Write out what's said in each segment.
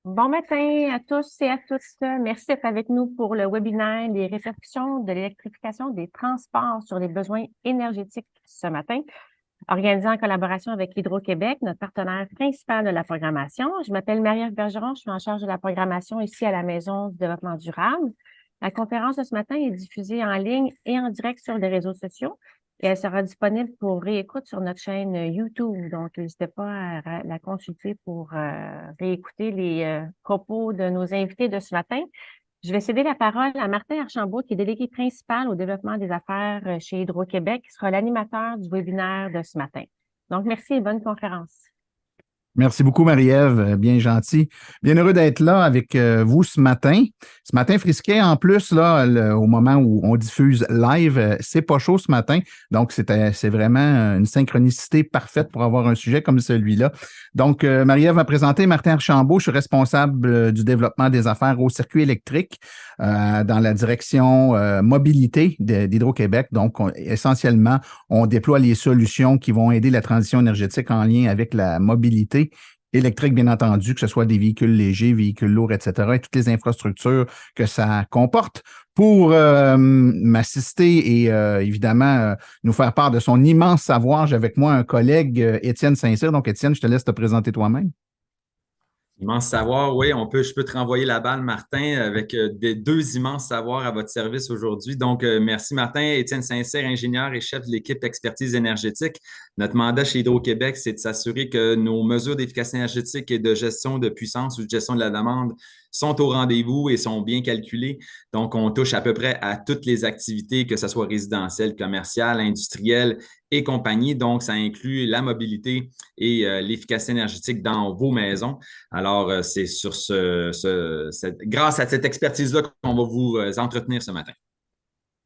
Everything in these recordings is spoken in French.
Bon matin à tous et à toutes. Merci d'être avec nous pour le webinaire Les répercussions de l'électrification des transports sur les besoins énergétiques ce matin, organisé en collaboration avec Hydro-Québec, notre partenaire principal de la programmation. Je m'appelle Marie-Ève Bergeron, je suis en charge de la programmation ici à la Maison du développement durable. La conférence de ce matin est diffusée en ligne et en direct sur les réseaux sociaux et elle sera disponible pour réécoute sur notre chaîne YouTube. Donc, n'hésitez pas à la consulter pour réécouter les propos de nos invités de ce matin. Je vais céder la parole à Martin Archambault, qui est délégué principal au développement des affaires chez Hydro-Québec, qui sera l'animateur du webinaire de ce matin. Donc, merci et bonne conférence. Merci beaucoup, Marie-Ève. Bien gentil. Bien heureux d'être là avec vous ce matin. Ce matin frisquet, en plus, là, au moment où on diffuse live, c'est pas chaud ce matin. Donc, c'est vraiment une synchronicité parfaite pour avoir un sujet comme celui-là. Donc, Marie-Ève m'a présenté Martin Archambault. Je suis responsable du développement des affaires au circuit électrique dans la direction mobilité d'Hydro-Québec. Donc, essentiellement, on déploie les solutions qui vont aider la transition énergétique en lien avec la mobilité électrique, bien entendu, que ce soit des véhicules légers, véhicules lourds, etc., et toutes les infrastructures que ça comporte. Pour m'assister et évidemment nous faire part de son immense savoir, j'ai avec moi un collègue, Étienne Saint-Cyr. Donc, Étienne, je te laisse te présenter toi-même. Immense savoir, oui, je peux te renvoyer la balle, Martin, avec des deux immenses savoirs à votre service aujourd'hui. Donc, merci, Martin. Étienne Saint-Cyr, ingénieur et chef de l'équipe expertise énergétique. Notre mandat chez Hydro-Québec, c'est de s'assurer que nos mesures d'efficacité énergétique et de gestion de puissance ou de gestion de la demande sont au rendez-vous et sont bien calculées. Donc, on touche à peu près à toutes les activités, que ce soit résidentielles, commerciales, industrielles et compagnie. Donc, ça inclut la mobilité et l'efficacité énergétique dans vos maisons. Alors, c'est sur grâce à cette expertise-là qu'on va vous entretenir ce matin.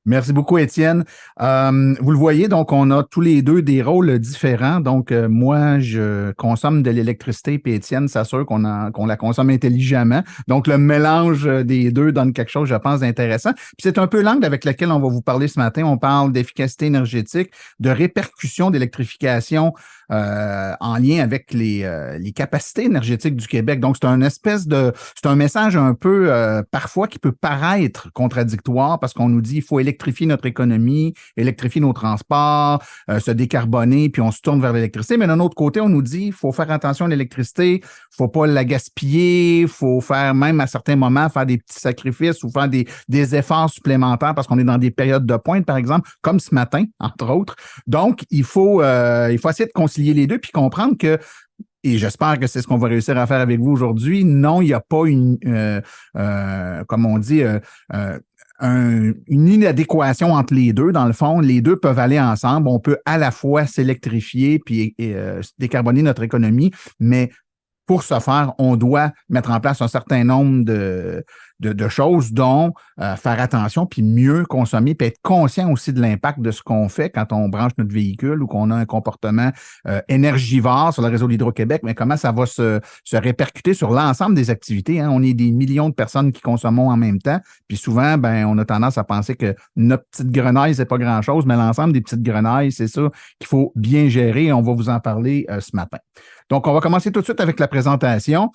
Merci beaucoup, Étienne. Vous le voyez, donc, on a tous les deux des rôles différents. Donc, moi, je consomme de l'électricité, puis Étienne s'assure qu'on la consomme intelligemment. Donc, le mélange des deux donne quelque chose, je pense, d'intéressant. Puis c'est un peu l'angle avec lequel on va vous parler ce matin. On parle d'efficacité énergétique, de répercussions d'électrification en lien avec les capacités énergétiques du Québec. Donc, c'est un message un peu parfois qui peut paraître contradictoire parce qu'on nous dit qu'il faut électrifier notre économie, électrifier nos transports, se décarboner, puis on se tourne vers l'électricité. Mais d'un autre côté, on nous dit qu'il faut faire attention à l'électricité, il ne faut pas la gaspiller, il faut faire même à certains moments faire des petits sacrifices ou faire des efforts supplémentaires parce qu'on est dans des périodes de pointe, par exemple, comme ce matin, entre autres. Donc, il faut essayer de concilier les deux puis comprendre que et j'espère que c'est ce qu'on va réussir à faire avec vous aujourd'hui. Non, il n'y a pas comme on dit, une inadéquation entre les deux. Dans le fond, les deux peuvent aller ensemble. On peut à la fois s'électrifier puis décarboner notre économie, mais pour ce faire, on doit mettre en place un certain nombre de choses, dont faire attention, puis mieux consommer, puis être conscient aussi de l'impact de ce qu'on fait quand on branche notre véhicule ou qu'on a un comportement énergivore sur le réseau d'Hydro-Québec, mais comment ça va se répercuter sur l'ensemble des activités. Hein? On est des millions de personnes qui consommons en même temps, puis souvent, on a tendance à penser que notre petite grenaille, c'est pas grand-chose, mais l'ensemble des petites grenailles, c'est ça qu'il faut bien gérer et on va vous en parler ce matin. Donc, on va commencer tout de suite avec la présentation.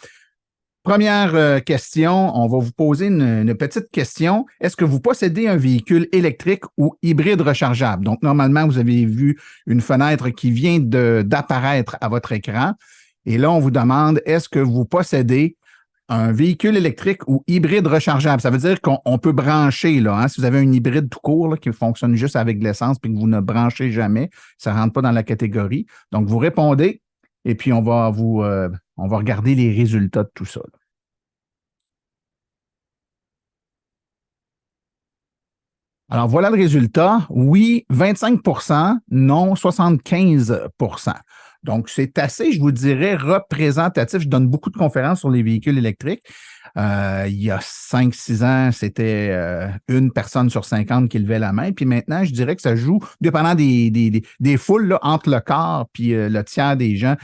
Première question, on va vous poser une petite question. Est-ce que vous possédez un véhicule électrique ou hybride rechargeable? Donc, normalement, vous avez vu une fenêtre qui vient d'apparaître à votre écran. Et là, on vous demande, est-ce que vous possédez un véhicule électrique ou hybride rechargeable? Ça veut dire qu'on peut brancher, là, hein? Si vous avez un hybride tout court là, qui fonctionne juste avec de l'essence et que vous ne branchez jamais, ça ne rentre pas dans la catégorie. Donc, vous répondez. Et puis, on va regarder les résultats de tout ça. Alors, voilà le résultat. Oui, 25 %, non, 75 %. Donc, c'est assez, je vous dirais, représentatif. Je donne beaucoup de conférences sur les véhicules électriques. Il y a 5-6 ans, c'était une personne sur 50 qui levait la main. Puis maintenant, je dirais que ça joue, dépendant des foules, là, entre le quart puis le tiers des gens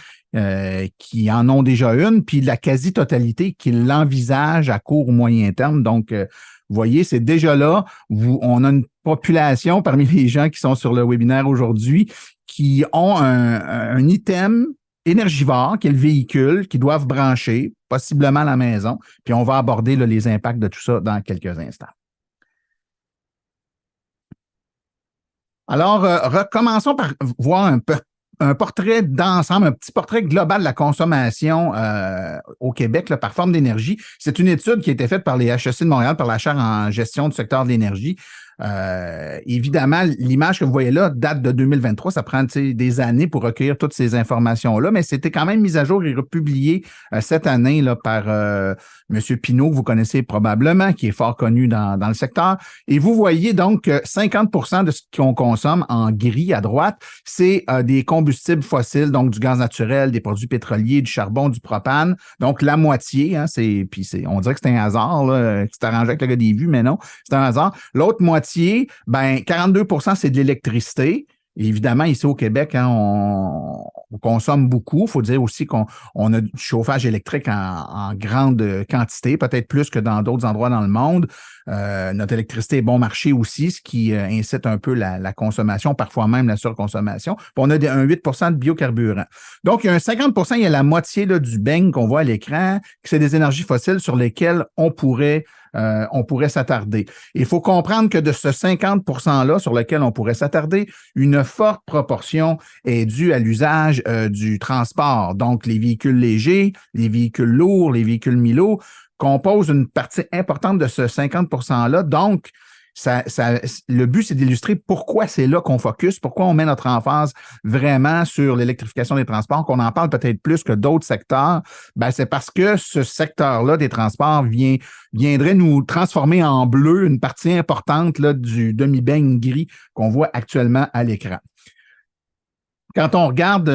qui en ont déjà une, puis la quasi-totalité qui l'envisage à court ou moyen terme. Donc, vous voyez, c'est déjà là. On a une population parmi les gens qui sont sur le webinaire aujourd'hui qui ont un item énergivore, qui est le véhicule, qu'ils doivent brancher possiblement à la maison. Puis on va aborder là, les impacts de tout ça dans quelques instants. Alors, recommençons par voir un portrait d'ensemble, un petit portrait global de la consommation au Québec là, par forme d'énergie. C'est une étude qui a été faite par les HEC de Montréal, par la chaire en gestion du secteur de l'énergie. Évidemment, l'image que vous voyez là date de 2023. Ça prend des années pour recueillir toutes ces informations-là, mais c'était quand même mis à jour et republié cette année là, par M. Pinault, que vous connaissez probablement, qui est fort connu dans le secteur. Et vous voyez donc que 50% de ce qu'on consomme en gris à droite, c'est des combustibles fossiles, donc du gaz naturel, des produits pétroliers, du charbon, du propane. Donc la moitié, hein, on dirait que c'est un hasard, là, que c'est arrangé avec le gars des vues, mais non, c'est un hasard. L'autre moitié, ben 42%, c'est de l'électricité. Évidemment, ici au Québec, hein, on consomme beaucoup. Il faut dire aussi qu'on a du chauffage électrique en grande quantité, peut-être plus que dans d'autres endroits dans le monde. Notre électricité est bon marché aussi, ce qui incite un peu la consommation, parfois même la surconsommation. Puis on a un 8% de biocarburants. Donc, il y a un 50%, il y a la moitié là, du beigne qu'on voit à l'écran, que c'est des énergies fossiles sur lesquelles on pourrait s'attarder. Il faut comprendre que de ce 50%-là sur lequel on pourrait s'attarder, une forte proportion est due à l'usage du transport. Donc, les véhicules légers, les véhicules lourds, les véhicules mi-lourds composent une partie importante de ce 50%-là. Donc, le but, c'est d'illustrer pourquoi c'est là qu'on focus, pourquoi on met notre emphase vraiment sur l'électrification des transports, qu'on en parle peut-être plus que d'autres secteurs. Ben, c'est parce que ce secteur-là des transports viendrait nous transformer en bleu une partie importante là, du demi-beigne gris qu'on voit actuellement à l'écran. Quand on regarde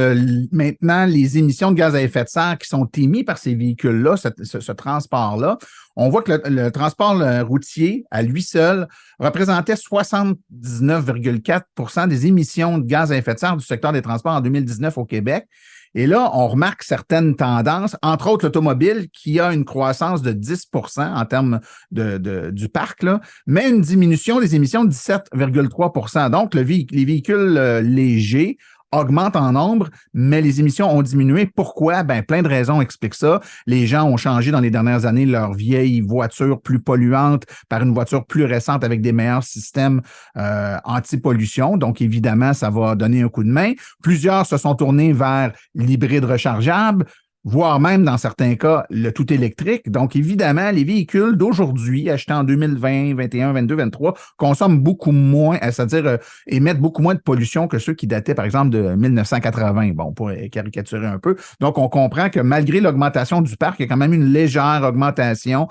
maintenant les émissions de gaz à effet de serre qui sont émises par ces véhicules-là, ce transport-là, on voit que le transport routier, à lui seul, représentait 79,4% des émissions de gaz à effet de serre du secteur des transports en 2019 au Québec. Et là, on remarque certaines tendances, entre autres l'automobile qui a une croissance de 10% en termes du parc, là, mais une diminution des émissions de 17,3%. Donc, les véhicules légers augmente en nombre, mais les émissions ont diminué. Pourquoi? Ben, plein de raisons expliquent ça. Les gens ont changé dans les dernières années leur vieille voiture plus polluante par une voiture plus récente avec des meilleurs systèmes anti-pollution. Donc, évidemment, ça va donner un coup de main. Plusieurs se sont tournés vers l'hybride rechargeable, voire même, dans certains cas, le tout électrique. Donc, évidemment, les véhicules d'aujourd'hui, achetés en 2020, 21, 22, 23, consomment beaucoup moins, c'est-à-dire émettent beaucoup moins de pollution que ceux qui dataient, par exemple, de 1980. Bon, pour caricaturer un peu. Donc, on comprend que malgré l'augmentation du parc, il y a quand même une légère augmentation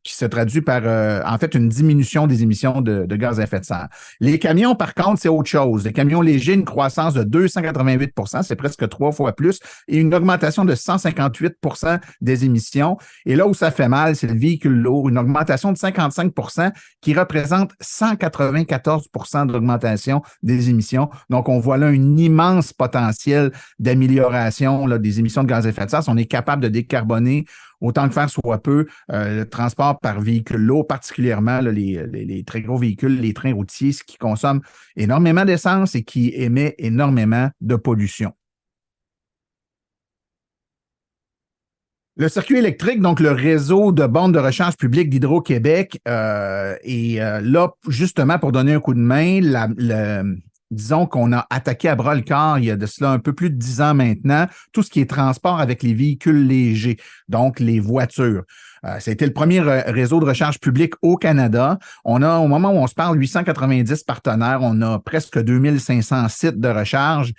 qui se traduit par, en fait, une diminution des émissions de gaz à effet de serre. Les camions, par contre, c'est autre chose. Les camions légers, une croissance de 288%, c'est presque 3 fois plus, et une augmentation de 158% des émissions. Et là où ça fait mal, c'est le véhicule lourd, une augmentation de 55% qui représente 194% d'augmentation des émissions. Donc, on voit là un immense potentiel d'amélioration là, des émissions de gaz à effet de serre. Si on est capable de décarboner autant que faire soit peu, le transport par véhicule lourd, particulièrement là, les très gros véhicules, les trains routiers, ce qui consomme énormément d'essence et qui émet énormément de pollution. Le circuit électrique, donc le réseau de bornes de recharge publique d'Hydro-Québec, est là justement pour donner un coup de main. Disons qu'on a attaqué à bras-le-corps il y a de cela un peu plus de 10 ans maintenant, tout ce qui est transport avec les véhicules légers, donc les voitures. C'était le premier réseau de recharge publique au Canada. On a, au moment où on se parle, 890 partenaires. On a presque 2500 sites de recharge.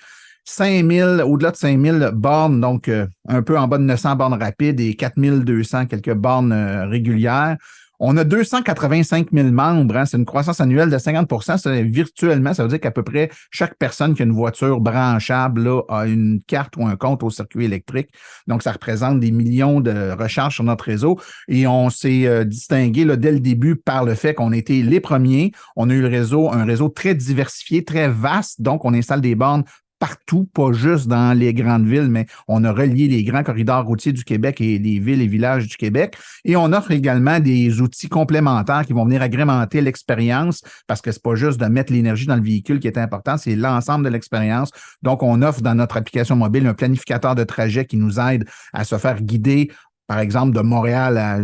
5000, au-delà de 5000 bornes, donc un peu en bas de 900 bornes rapides et 4200 quelques bornes régulières. On a 285 000 membres, hein, c'est une croissance annuelle de 50%. Virtuellement, ça veut dire qu'à peu près chaque personne qui a une voiture branchable là, a une carte ou un compte au circuit électrique. Donc, ça représente des millions de recharges sur notre réseau. Et on s'est distingué là, dès le début par le fait qu'on était les premiers. On a eu un réseau très diversifié, très vaste. Donc, on installe des bornes partout, pas juste dans les grandes villes, mais on a relié les grands corridors routiers du Québec et les villes et villages du Québec. Et on offre également des outils complémentaires qui vont venir agrémenter l'expérience parce que c'est pas juste de mettre l'énergie dans le véhicule qui est important, c'est l'ensemble de l'expérience. Donc, on offre dans notre application mobile un planificateur de trajet qui nous aide à se faire guider par exemple, de Montréal à,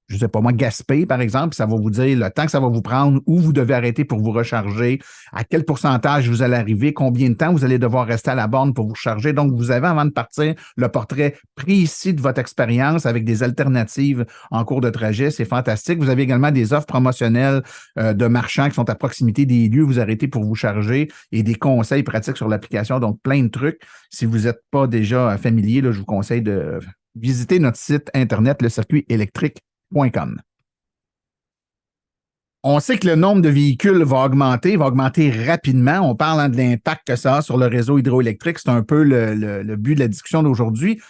je ne sais pas moi, Gaspé, par exemple, ça va vous dire le temps que ça va vous prendre, où vous devez arrêter pour vous recharger, à quel pourcentage vous allez arriver, combien de temps vous allez devoir rester à la borne pour vous recharger. Donc, vous avez, avant de partir, le portrait précis de votre expérience avec des alternatives en cours de trajet. C'est fantastique. Vous avez également des offres promotionnelles de marchands qui sont à proximité des lieux où vous arrêtez pour vous charger et des conseils pratiques sur l'application. Donc, plein de trucs. Si vous n'êtes pas déjà familier, là, je vous conseille de visiter notre site Internet, le circuit électrique.com. On sait que le nombre de véhicules va augmenter rapidement. On parle de l'impact que ça a sur le réseau hydroélectrique. C'est un peu le but de la discussion d'aujourd'hui.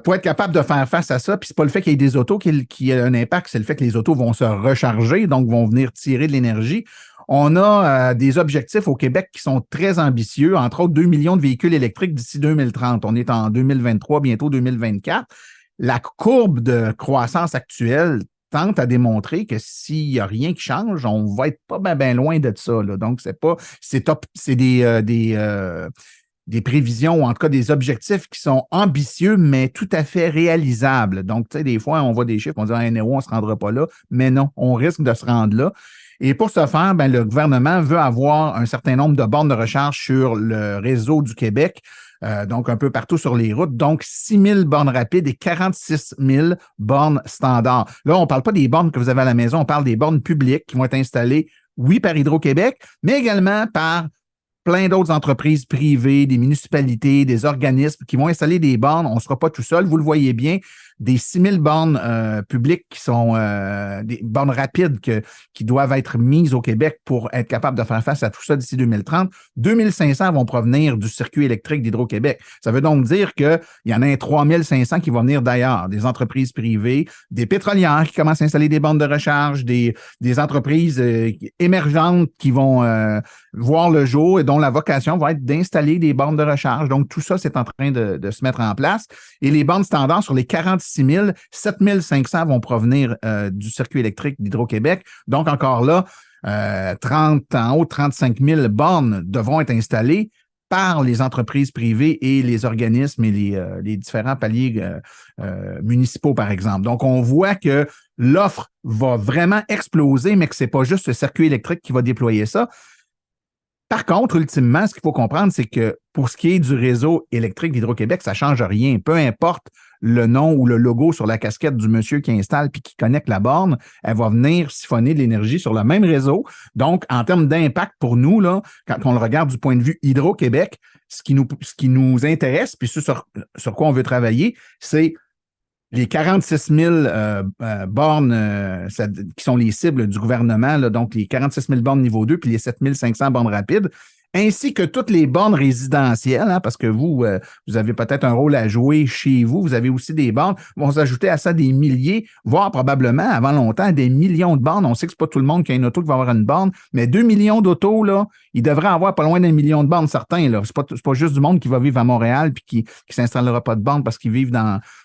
Pour être capable de faire face à ça, puis c'est pas le fait qu'il y ait des autos qui a un impact, c'est le fait que les autos vont se recharger, donc vont venir tirer de l'énergie. On a des objectifs au Québec qui sont très ambitieux, entre autres 2 millions de véhicules électriques d'ici 2030. On est en 2023, bientôt 2024. La courbe de croissance actuelle tente à démontrer que s'il n'y a rien qui change, on va être pas bien loin de ça, là. Donc, c'est des prévisions ou en tout cas des objectifs qui sont ambitieux, mais tout à fait réalisables. Donc, tu sais, des fois, on voit des chiffres, on dit, on ne se rendra pas là, mais non, on risque de se rendre là. Et pour ce faire, ben, le gouvernement veut avoir un certain nombre de bornes de recharge sur le réseau du Québec, donc un peu partout sur les routes. Donc, 6 000 bornes rapides et 46 000 bornes standards. Là, on ne parle pas des bornes que vous avez à la maison, on parle des bornes publiques qui vont être installées, oui, par Hydro-Québec, mais également par plein d'autres entreprises privées, des municipalités, des organismes qui vont installer des bornes. On ne sera pas tout seul, vous le voyez bien, des 6 000 bornes publiques qui sont des bornes rapides qui doivent être mises au Québec pour être capables de faire face à tout ça d'ici 2030. 2 500 vont provenir du circuit électrique d'Hydro-Québec. Ça veut donc dire qu'il y en a 3 500 qui vont venir d'ailleurs, des entreprises privées, des pétrolières qui commencent à installer des bornes de recharge, des entreprises émergentes qui vont voir le jour et dont la vocation va être d'installer des bornes de recharge. Donc, tout ça, c'est en train de se mettre en place. Et les bornes standards sur les 46 000, 7 500 vont provenir du circuit électrique d'Hydro-Québec. Donc, encore là, en haut de 35 000 bornes devront être installées par les entreprises privées et les organismes et les différents paliers municipaux, par exemple. Donc, on voit que l'offre va vraiment exploser, mais que ce n'est pas juste le circuit électrique qui va déployer ça. Par contre, ultimement, ce qu'il faut comprendre, c'est que pour ce qui est du réseau électrique d'Hydro-Québec, ça ne change rien. Peu importe le nom ou le logo sur la casquette du monsieur qui installe puis qui connecte la borne, elle va venir siphonner de l'énergie sur le même réseau. Donc, en termes d'impact pour nous, là, quand on le regarde du point de vue Hydro-Québec, ce qui nous intéresse, puis sur quoi on veut travailler, c'est les 46 000 bornes qui sont les cibles du gouvernement, là, donc les 46 000 bornes niveau 2 puis les 7 500 bornes rapides, ainsi que toutes les bornes résidentielles, hein, parce que vous avez peut-être un rôle à jouer chez vous, vous avez aussi des bornes, vont s'ajouter à ça des milliers, voire probablement, avant longtemps, des millions de bornes. On sait que c'est pas tout le monde qui a une auto qui va avoir une borne, mais 2 millions d'autos, là, il devrait avoir pas loin d'1 million de bornes, certains, là. C'est pas juste du monde qui va vivre à Montréal puis qui s'installera pas de bornes parce qu'ils vivent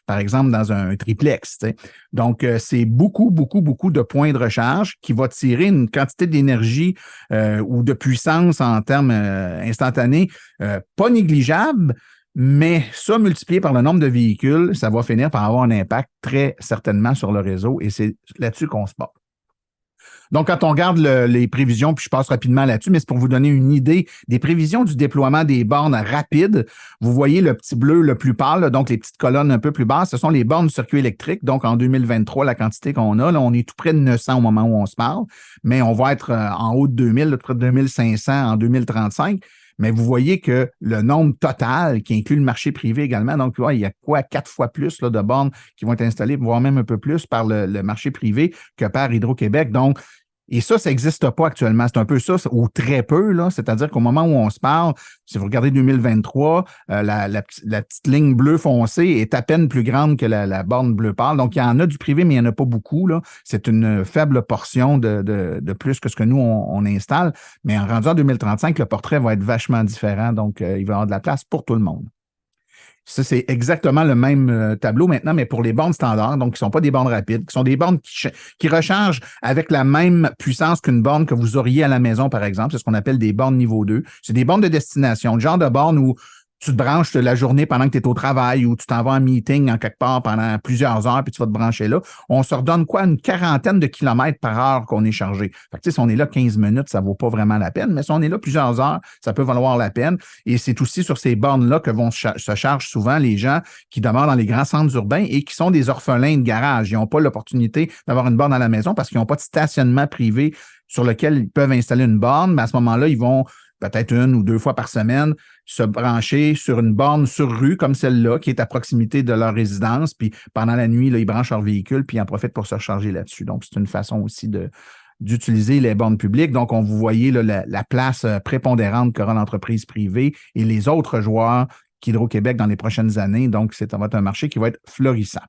par exemple, dans un triplex, tu sais. Donc, c'est beaucoup de points de recharge qui va tirer une quantité d'énergie ou de puissance en termes instantanés pas négligeable, mais ça, multiplié par le nombre de véhicules, ça va finir par avoir un impact très certainement sur le réseau et c'est là-dessus qu'on se bat. Donc, quand on regarde les prévisions, puis je passe rapidement là-dessus, mais c'est pour vous donner une idée des prévisions du déploiement des bornes rapides. Vous voyez le petit bleu le plus pâle, là, donc les petites colonnes un peu plus basses, ce sont les bornes du circuit électrique. Donc, en 2023, la quantité qu'on a, là, on est tout près de 900 au moment où on se parle, mais on va être en haut de 2000, là, près de 2500 en 2035. Mais vous voyez que le nombre total, qui inclut le marché privé également, donc il y a 4 fois plus là, de bornes qui vont être installées, voire même un peu plus par le marché privé que par Hydro-Québec. Donc, et ça n'existe pas actuellement. C'est un peu ça, ou très peu, là. C'est-à-dire qu'au moment où on se parle, si vous regardez 2023, la petite ligne bleue foncée est à peine plus grande que la borne bleu pâle. Donc, il y en a du privé, mais il n'y en a pas beaucoup, là. C'est une faible portion de plus que ce que nous, on installe. Mais en rendu en 2035, le portrait va être vachement différent. Donc, il va y avoir de la place pour tout le monde. Ça, c'est exactement le même tableau maintenant, mais pour les bornes standards, donc qui ne sont pas des bornes rapides, qui sont des bornes qui rechargent avec la même puissance qu'une borne que vous auriez à la maison, par exemple. C'est ce qu'on appelle des bornes niveau 2. C'est des bornes de destination, le genre de borne où tu te branches la journée pendant que tu es au travail ou tu t'en vas en meeting en quelque part pendant plusieurs heures puis tu vas te brancher là. On se redonne quoi? Une quarantaine de kilomètres par heure qu'on est chargé. Fait que, si on est là 15 minutes, ça ne vaut pas vraiment la peine, mais si on est là plusieurs heures, ça peut valoir la peine. Et c'est aussi sur ces bornes-là que se chargent souvent les gens qui demeurent dans les grands centres urbains et qui sont des orphelins de garage. Ils n'ont pas l'opportunité d'avoir une borne à la maison parce qu'ils n'ont pas de stationnement privé sur lequel ils peuvent installer une borne, mais à ce moment-là, ils vont peut-être 1 ou 2 fois par semaine, se brancher sur une borne sur rue comme celle-là, qui est à proximité de leur résidence. Puis pendant la nuit, là, ils branchent leur véhicule, puis ils en profitent pour se recharger là-dessus. Donc, c'est une façon aussi d'utiliser les bornes publiques. Donc, vous voyez là, la place prépondérante qu'aura l'entreprise privée et les autres joueurs qu'Hydro-Québec dans les prochaines années. Donc, ça va être un marché qui va être florissant.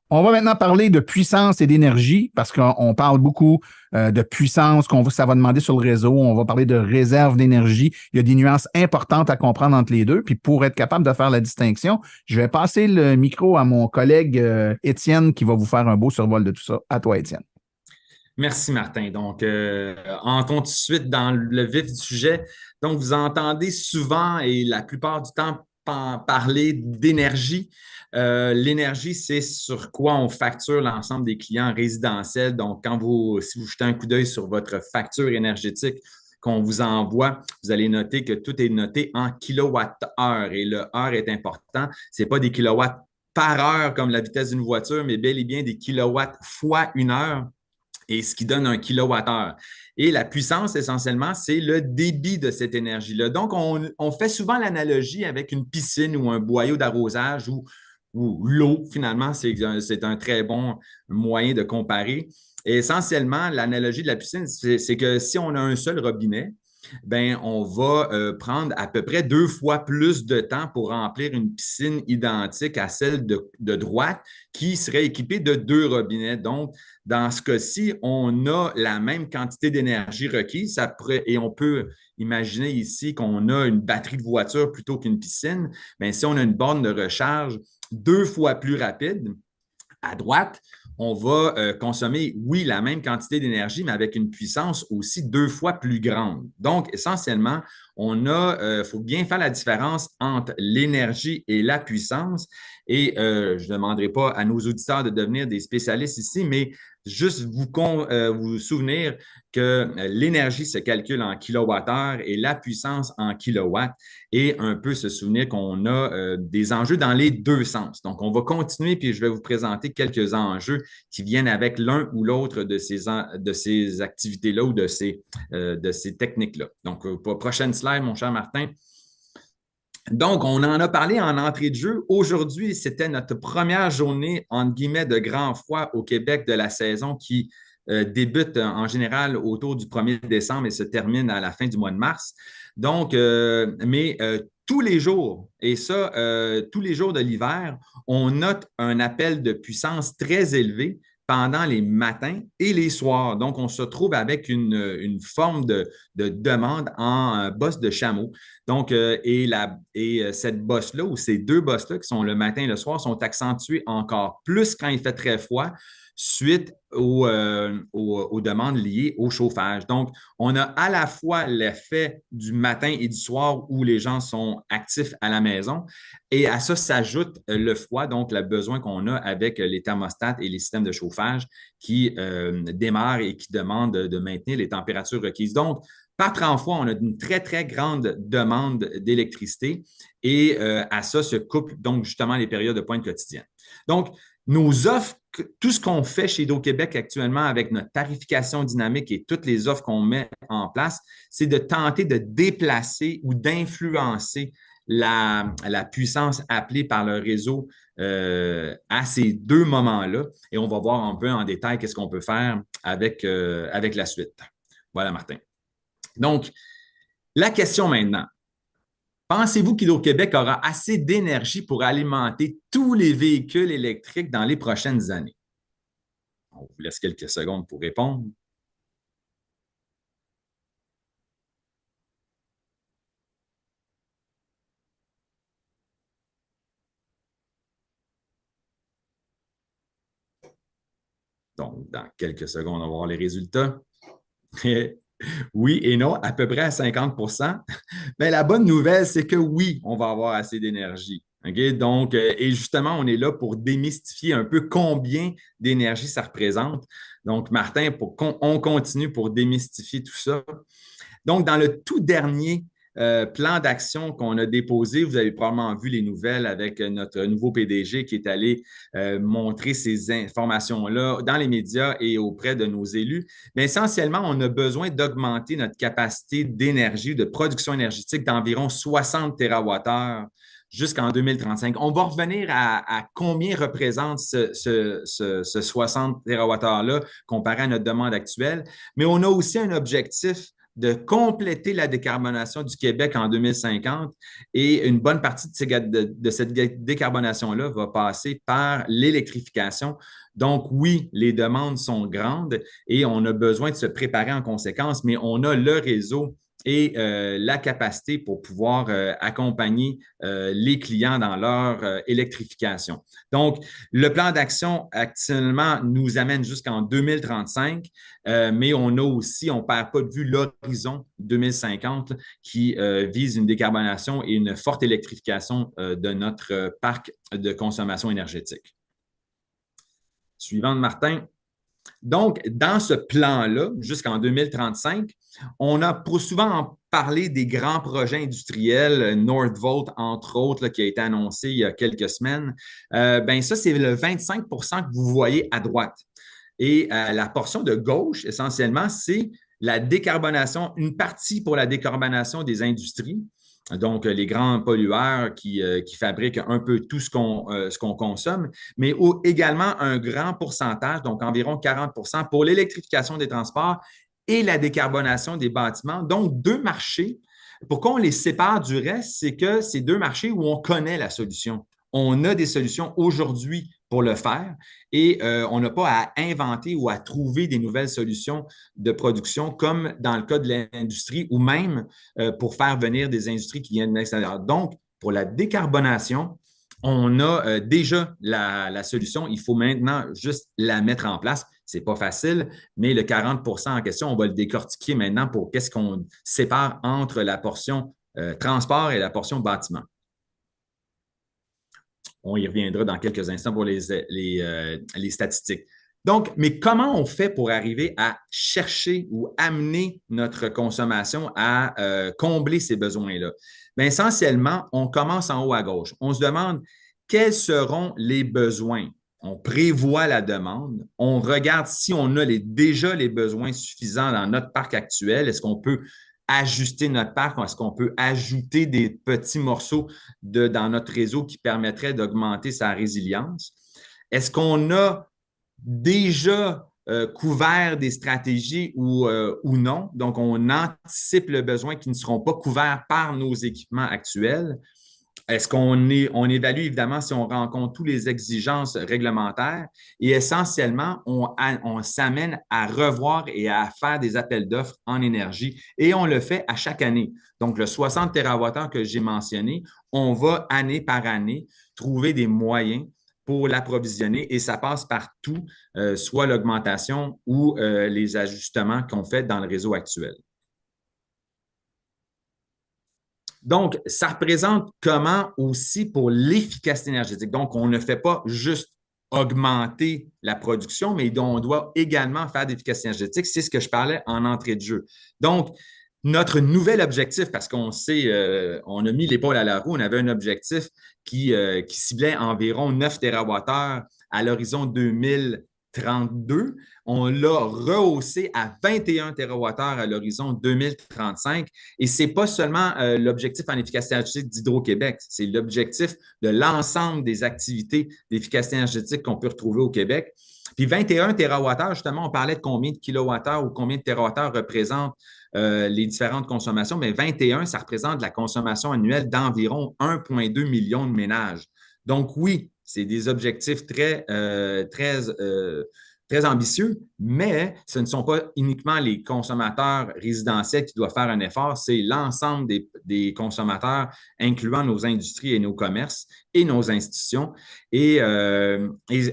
On va maintenant parler de puissance et d'énergie parce qu'on parle beaucoup de puissance ça va demander sur le réseau. On va parler de réserve d'énergie. Il y a des nuances importantes à comprendre entre les deux. Puis pour être capable de faire la distinction, je vais passer le micro à mon collègue Étienne qui va vous faire un beau survol de tout ça. À toi, Étienne. Merci, Martin. Donc, entrons tout de suite dans le vif du sujet. Donc, vous entendez souvent et la plupart du temps parler d'énergie. L'énergie, c'est sur quoi on facture l'ensemble des clients résidentiels. Donc, si vous jetez un coup d'œil sur votre facture énergétique qu'on vous envoie, vous allez noter que tout est noté en kilowattheure. Et le heure est important. Ce n'est pas des kilowatts par heure comme la vitesse d'une voiture, mais bel et bien des kilowatts fois une heure, et ce qui donne un kilowattheure. Et la puissance, essentiellement, c'est le débit de cette énergie-là. Donc, on fait souvent l'analogie avec une piscine ou un boyau d'arrosage ou l'eau, finalement, c'est un très bon moyen de comparer. Et essentiellement, l'analogie de la piscine, c'est que si on a un seul robinet, ben, on va prendre à peu près 2 fois plus de temps pour remplir une piscine identique à celle de droite qui serait équipée de 2 robinets. Donc, dans ce cas-ci, on a la même quantité d'énergie requise et on peut imaginer ici qu'on a une batterie de voiture plutôt qu'une piscine. Bien, si on a une borne de recharge 2 fois plus rapide à droite, on va consommer, oui, la même quantité d'énergie, mais avec une puissance aussi 2 fois plus grande. Donc, essentiellement, faut bien faire la différence entre l'énergie et la puissance. Et je ne demanderai pas à nos auditeurs de devenir des spécialistes ici, mais juste vous souvenir que l'énergie se calcule en kilowattheure et la puissance en kilowatts, et un peu se souvenir qu'on a des enjeux dans les deux sens. Donc, on va continuer, puis je vais vous présenter quelques enjeux qui viennent avec l'un ou l'autre de ces activités-là ou de ces techniques-là. Donc, prochaine slide, mon cher Martin. Donc, on en a parlé en entrée de jeu. Aujourd'hui, c'était notre première journée, entre guillemets, de grand froid au Québec de la saison qui débute en général autour du 1er décembre et se termine à la fin du mois de mars. Donc, tous les jours, et ça, tous les jours de l'hiver, on note un appel de puissance très élevé pendant les matins et les soirs. Donc, on se trouve avec une forme de demande en bosse de chameau. Donc, cette bosse-là, ou ces 2 bosses-là, qui sont le matin et le soir, sont accentuées encore plus quand il fait très froid, suite aux demandes liées au chauffage. Donc, on a à la fois l'effet du matin et du soir où les gens sont actifs à la maison, et à ça s'ajoute le froid, donc le besoin qu'on a avec les thermostats et les systèmes de chauffage qui démarrent et qui demandent de maintenir les températures requises. Donc, par 30 fois, on a une très, très grande demande d'électricité, et à ça se couplent donc justement les périodes de pointe quotidienne. Donc, nos offres, tout ce qu'on fait chez Hydro-Québec actuellement avec notre tarification dynamique et toutes les offres qu'on met en place, c'est de tenter de déplacer ou d'influencer la puissance appelée par le réseau à ces 2 moments-là. Et on va voir un peu en détail qu'est-ce qu'on peut faire avec la suite. Voilà, Martin. Donc, la question maintenant. Pensez-vous qu'Hydro-Québec aura assez d'énergie pour alimenter tous les véhicules électriques dans les prochaines années? On vous laisse quelques secondes pour répondre. Donc, dans quelques secondes, on va voir les résultats. Oui et non, à peu près à 50 Mais la bonne nouvelle, c'est que oui, on va avoir assez d'énergie. OK? Donc, et justement, on est là pour démystifier un peu combien d'énergie ça représente. Donc, Martin, on continue pour démystifier tout ça. Donc, dans le tout dernier plan d'action qu'on a déposé, vous avez probablement vu les nouvelles avec notre nouveau PDG qui est allé montrer ces informations-là dans les médias et auprès de nos élus. Mais essentiellement, on a besoin d'augmenter notre capacité d'énergie, de production énergétique d'environ 60 TWh jusqu'en 2035. On va revenir à combien représente ce 60 TWh-là comparé à notre demande actuelle, mais on a aussi un objectif de compléter la décarbonation du Québec en 2050 et une bonne partie de cette décarbonation-là va passer par l'électrification. Donc, oui, les demandes sont grandes et on a besoin de se préparer en conséquence, mais on a le réseau et la capacité pour pouvoir accompagner les clients dans leur électrification. Donc, le plan d'action actuellement nous amène jusqu'en 2035, mais on a aussi, on ne perd pas de vue l'horizon 2050 qui vise une décarbonation et une forte électrification de notre parc de consommation énergétique. Suivante, Martin. Donc, dans ce plan-là, jusqu'en 2035, on a pour souvent parlé des grands projets industriels, Northvolt, entre autres, là, qui a été annoncé il y a quelques semaines. Ben ça, c'est le 25 que vous voyez à droite. Et la portion de gauche, essentiellement, c'est la décarbonation, une partie pour la décarbonation des industries. Donc, les grands pollueurs qui fabriquent un peu tout ce qu'on consomme, mais également un grand pourcentage, donc environ 40 pour l'électrification des transports et la décarbonation des bâtiments. Donc, deux marchés. Pourquoi on les sépare du reste? C'est que c'est deux marchés où on connaît la solution. On a des solutions aujourd'hui pour le faire et on n'a pas à inventer ou à trouver des nouvelles solutions de production comme dans le cas de l'industrie ou même pour faire venir des industries qui viennent de l'extérieur. Donc, pour la décarbonation, on a déjà la solution. Il faut maintenant juste la mettre en place. Ce n'est pas facile, mais le 40 en question, on va le décortiquer maintenant pour qu'est-ce qu'on sépare entre la portion transport et la portion bâtiment. On y reviendra dans quelques instants pour les statistiques. Donc, mais comment on fait pour arriver à chercher ou amener notre consommation à combler ces besoins-là? Bien, essentiellement, on commence en haut à gauche. On se demande quels seront les besoins. On prévoit la demande. On regarde si on a déjà les besoins suffisants dans notre parc actuel. Est-ce qu'on peut ajuster notre parc? Est-ce qu'on peut ajouter des petits morceaux dans notre réseau qui permettraient d'augmenter sa résilience? Est-ce qu'on a déjà couvert des stratégies ou non? Donc, on anticipe le besoin qui ne seront pas couverts par nos équipements actuels. Est-ce qu'on évalue évidemment si on rencontre toutes les exigences réglementaires et essentiellement, on s'amène à revoir et à faire des appels d'offres en énergie et on le fait à chaque année. Donc, le 60 TWh que j'ai mentionné, on va année par année trouver des moyens pour l'approvisionner et ça passe par tout, soit l'augmentation ou les ajustements qu'on fait dans le réseau actuel. Donc, ça représente comment aussi pour l'efficacité énergétique. Donc, on ne fait pas juste augmenter la production, mais on doit également faire d'efficacité énergétique. C'est ce que je parlais en entrée de jeu. Donc, notre nouvel objectif, parce qu'on sait, on a mis l'épaule à la roue, on avait un objectif qui ciblait environ 9 TWh à l'horizon 2032. On l'a rehaussé à 21 TWh à l'horizon 2035. Et ce n'est pas seulement l'objectif en efficacité énergétique d'Hydro-Québec, c'est l'objectif de l'ensemble des activités d'efficacité énergétique qu'on peut retrouver au Québec. Puis 21 TWh, justement, on parlait de combien de kilowattheures ou combien de térawattheures représentent les différentes consommations, mais 21, ça représente la consommation annuelle d'environ 1,2 million de ménages. Donc oui, c'est des objectifs très ambitieux, mais ce ne sont pas uniquement les consommateurs résidentiels qui doivent faire un effort, c'est l'ensemble des consommateurs, incluant nos industries et nos commerces et nos institutions. Et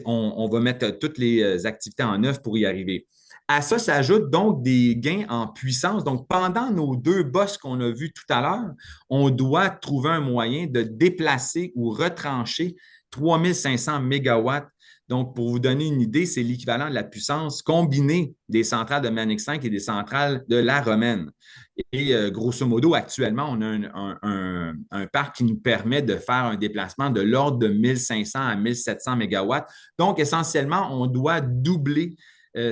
on va mettre toutes les activités en œuvre pour y arriver. À ça s'ajoutent donc des gains en puissance. Donc, pendant nos deux bosses qu'on a vues tout à l'heure, on doit trouver un moyen de déplacer ou retrancher 3500 mégawatts. Donc, pour vous donner une idée, c'est l'équivalent de la puissance combinée des centrales de Manic 5 et des centrales de la Romaine. Et grosso modo, actuellement, on a un parc qui nous permet de faire un déplacement de l'ordre de 1500 à 1700 mégawatts. Donc, essentiellement, on doit doubler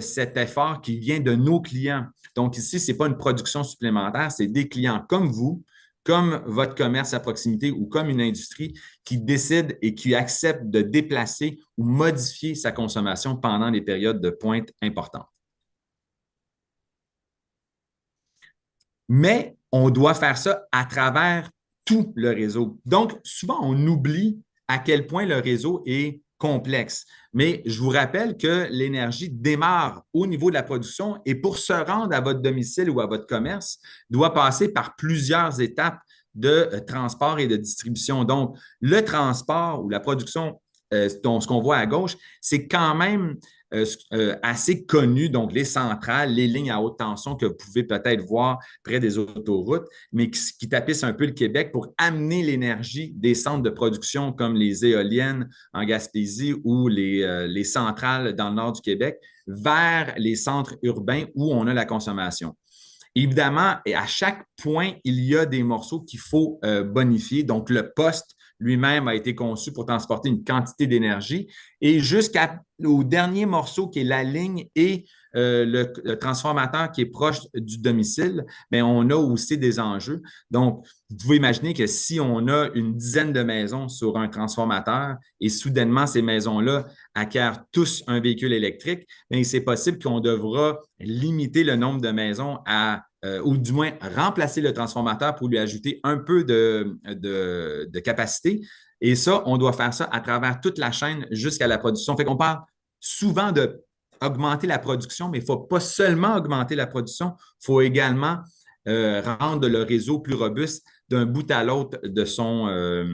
cet effort qui vient de nos clients. Donc, ici, ce n'est pas une production supplémentaire, c'est des clients comme vous, comme votre commerce à proximité ou comme une industrie qui décide et qui accepte de déplacer ou modifier sa consommation pendant les périodes de pointe importantes. Mais on doit faire ça à travers tout le réseau. Donc, souvent, on oublie à quel point le réseau est complexe. Mais je vous rappelle que l'énergie démarre au niveau de la production et pour se rendre à votre domicile ou à votre commerce, doit passer par plusieurs étapes de transport et de distribution. Donc, le transport ou la production, ce qu'on voit à gauche, c'est quand même assez connu, donc les centrales, les lignes à haute tension que vous pouvez peut-être voir près des autoroutes, mais qui tapissent un peu le Québec pour amener l'énergie des centres de production comme les éoliennes en Gaspésie ou les centrales dans le nord du Québec vers les centres urbains où on a la consommation. Évidemment, et à chaque point, il y a des morceaux qu'il faut bonifier. Donc, le poste lui-même a été conçu pour transporter une quantité d'énergie. Et jusqu'au dernier morceau qui est la ligne et le transformateur qui est proche du domicile, bien, on a aussi des enjeux. Donc, vous pouvez imaginer que si on a une dizaine de maisons sur un transformateur et soudainement ces maisons-là acquièrent tous un véhicule électrique, bien, c'est possible qu'on devra limiter le nombre de maisons ou du moins remplacer le transformateur pour lui ajouter un peu de capacité. Et ça, on doit faire ça à travers toute la chaîne jusqu'à la production. Fait qu'on parle souvent d'augmenter la production, mais il ne faut pas seulement augmenter la production, il faut également rendre le réseau plus robuste d'un bout à l'autre de son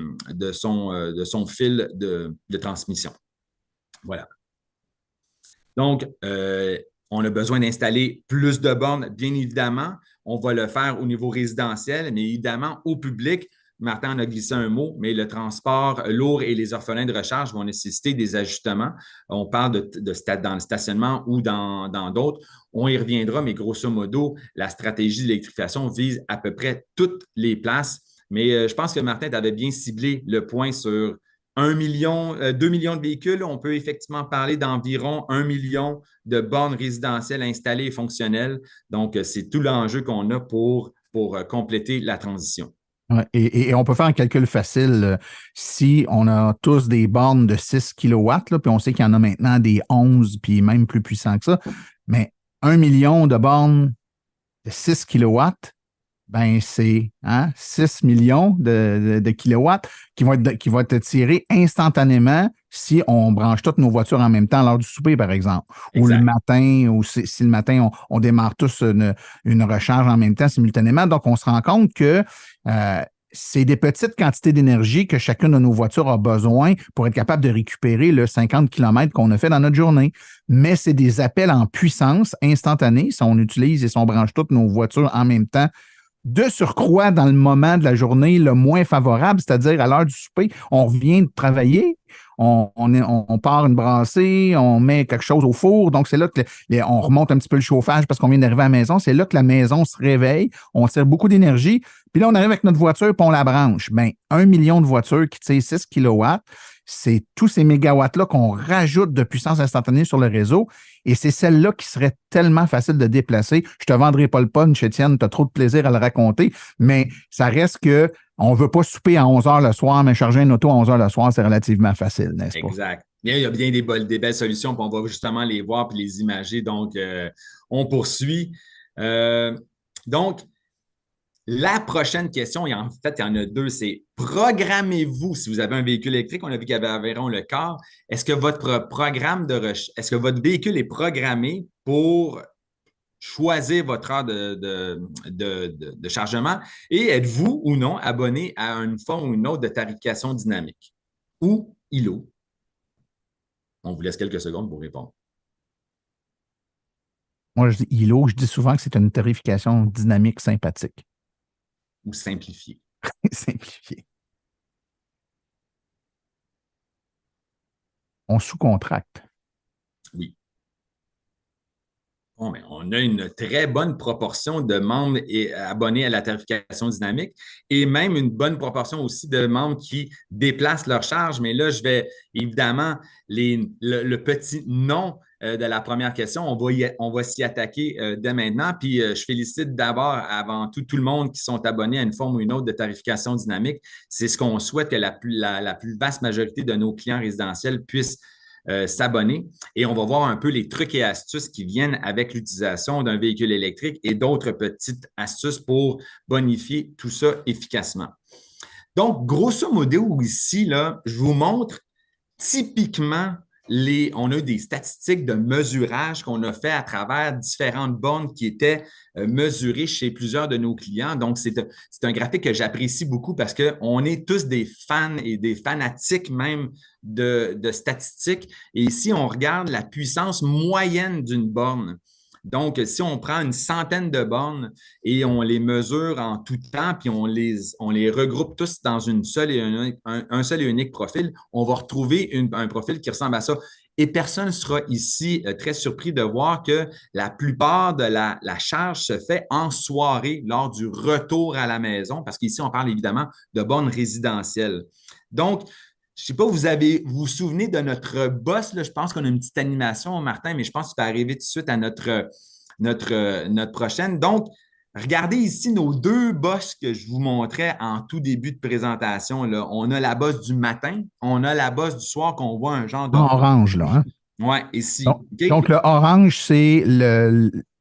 fil de transmission. Voilà. Donc, on a besoin d'installer plus de bornes, bien évidemment. On va le faire au niveau résidentiel, mais évidemment, au public, Martin en a glissé un mot, mais le transport lourd et les orphelins de recharge vont nécessiter des ajustements. On parle dans le stationnement ou dans d'autres. On y reviendra, mais grosso modo, la stratégie d'électrification vise à peu près toutes les places. Mais je pense que Martin, tu avais bien ciblé le point sur 1 million, 2 millions de véhicules. On peut effectivement parler d'environ 1 million de bornes résidentielles installées et fonctionnelles. Donc, c'est tout l'enjeu qu'on a pour compléter la transition. Ouais, et on peut faire un calcul facile. Si on a tous des bornes de 6 kilowatts, là, puis on sait qu'il y en a maintenant des 11, puis même plus puissants que ça, mais 1 million de bornes de 6 kilowatts, ben c'est 6 millions de kilowatts qui vont être tirés instantanément si on branche toutes nos voitures en même temps lors du souper, par exemple. Exact. Ou le matin, ou si le matin, on démarre tous une recharge en même temps simultanément. Donc, on se rend compte que c'est des petites quantités d'énergie que chacune de nos voitures a besoin pour être capable de récupérer le 50 km qu'on a fait dans notre journée. Mais c'est des appels en puissance instantanée si on utilise et si on branche toutes nos voitures en même temps. De surcroît, dans le moment de la journée le moins favorable, c'est-à-dire à l'heure du souper, on revient de travailler, on part une brassée, on met quelque chose au four, donc c'est là que on remonte un petit peu le chauffage parce qu'on vient d'arriver à la maison, c'est là que la maison se réveille, on tire beaucoup d'énergie, puis là, on arrive avec notre voiture puis on la branche. Bien, 1 million de voitures qui tirent 6 kilowatts, c'est tous ces mégawatts-là qu'on rajoute de puissance instantanée sur le réseau et c'est celle-là qui serait tellement facile de déplacer. Je te vendrai pas le punch, Étienne, tu as trop de plaisir à le raconter, mais ça reste que on ne veut pas souper à 11 h le soir, mais charger une auto à 11 h le soir, c'est relativement facile, n'est-ce pas? Exact. Il y a bien des belles solutions, puis on va justement les voir et les imager. Donc, on poursuit. Donc, la prochaine question, en fait, il y en a deux, c'est programmez-vous, si vous avez un véhicule électrique, on a vu qu'il y avait environ le quart, est-ce que votre est-ce que votre véhicule est programmé pour choisir votre heure de chargement et êtes-vous ou non abonné à une forme ou une autre de tarification dynamique ou ILO? On vous laisse quelques secondes pour répondre. Moi, je dis ILO, je dis souvent que c'est une tarification dynamique sympathique. Ou simplifiée. Simplifiée. On sous-contracte. Oui. Bon, ben, on a une très bonne proportion de membres abonnés à la tarification dynamique et même une bonne proportion aussi de membres qui déplacent leurs charges. Mais là, je vais évidemment, le petit nom de la première question, on va s'y attaquer dès maintenant. Puis je félicite d'abord, avant tout le monde qui sont abonnés à une forme ou une autre de tarification dynamique. C'est ce qu'on souhaite que la plus vaste majorité de nos clients résidentiels puissent s'abonner et on va voir un peu les trucs et astuces qui viennent avec l'utilisation d'un véhicule électrique et d'autres petites astuces pour bonifier tout ça efficacement. Donc, grosso modo, ici, là, je vous montre typiquement on a eu des statistiques de mesurage qu'on a fait à travers différentes bornes qui étaient mesurées chez plusieurs de nos clients. Donc, c'est un graphique que j'apprécie beaucoup parce qu'on est tous des fans et des fanatiques même de statistiques. Et ici, on regarde la puissance moyenne d'une borne. Donc, si on prend une centaine de bornes et on les mesure en tout temps, puis on les regroupe tous dans un seul et unique profil, on va retrouver un profil qui ressemble à ça. Et personne ne sera ici très surpris de voir que la plupart de la charge se fait en soirée lors du retour à la maison, parce qu'ici, on parle évidemment de bornes résidentielles. Donc, je ne sais pas, vous vous souvenez de notre boss, là, je pense qu'on a une petite animation, Martin, mais je pense que ça va arriver tout de suite à notre prochaine. Donc, regardez ici nos deux bosses que je vous montrais en tout début de présentation. Là. On a la bosse du matin, on a la bosse du soir qu'on voit un genre de... En orange, là. Hein? Oui, ici. Donc, Okay. donc, le orange, c'est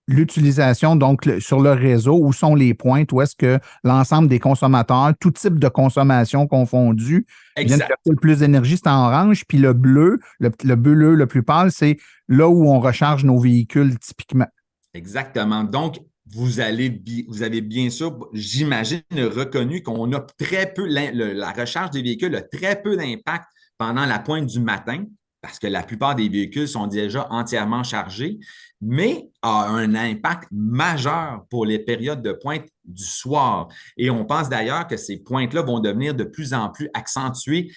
l'utilisation donc sur le réseau, où sont les pointes, où est-ce que l'ensemble des consommateurs, tout type de consommation confondue, viennent chercher le plus d'énergie, c'est en orange. Puis le bleu, le bleu le plus pâle, c'est là où on recharge nos véhicules typiquement. Exactement. Donc, vous avez bien sûr, j'imagine, reconnu qu'on a très peu, la recharge des véhicules a très peu d'impact pendant la pointe du matin, parce que la plupart des véhicules sont déjà entièrement chargés, mais a un impact majeur pour les périodes de pointe du soir. Et on pense d'ailleurs que ces pointes-là vont devenir de plus en plus accentuées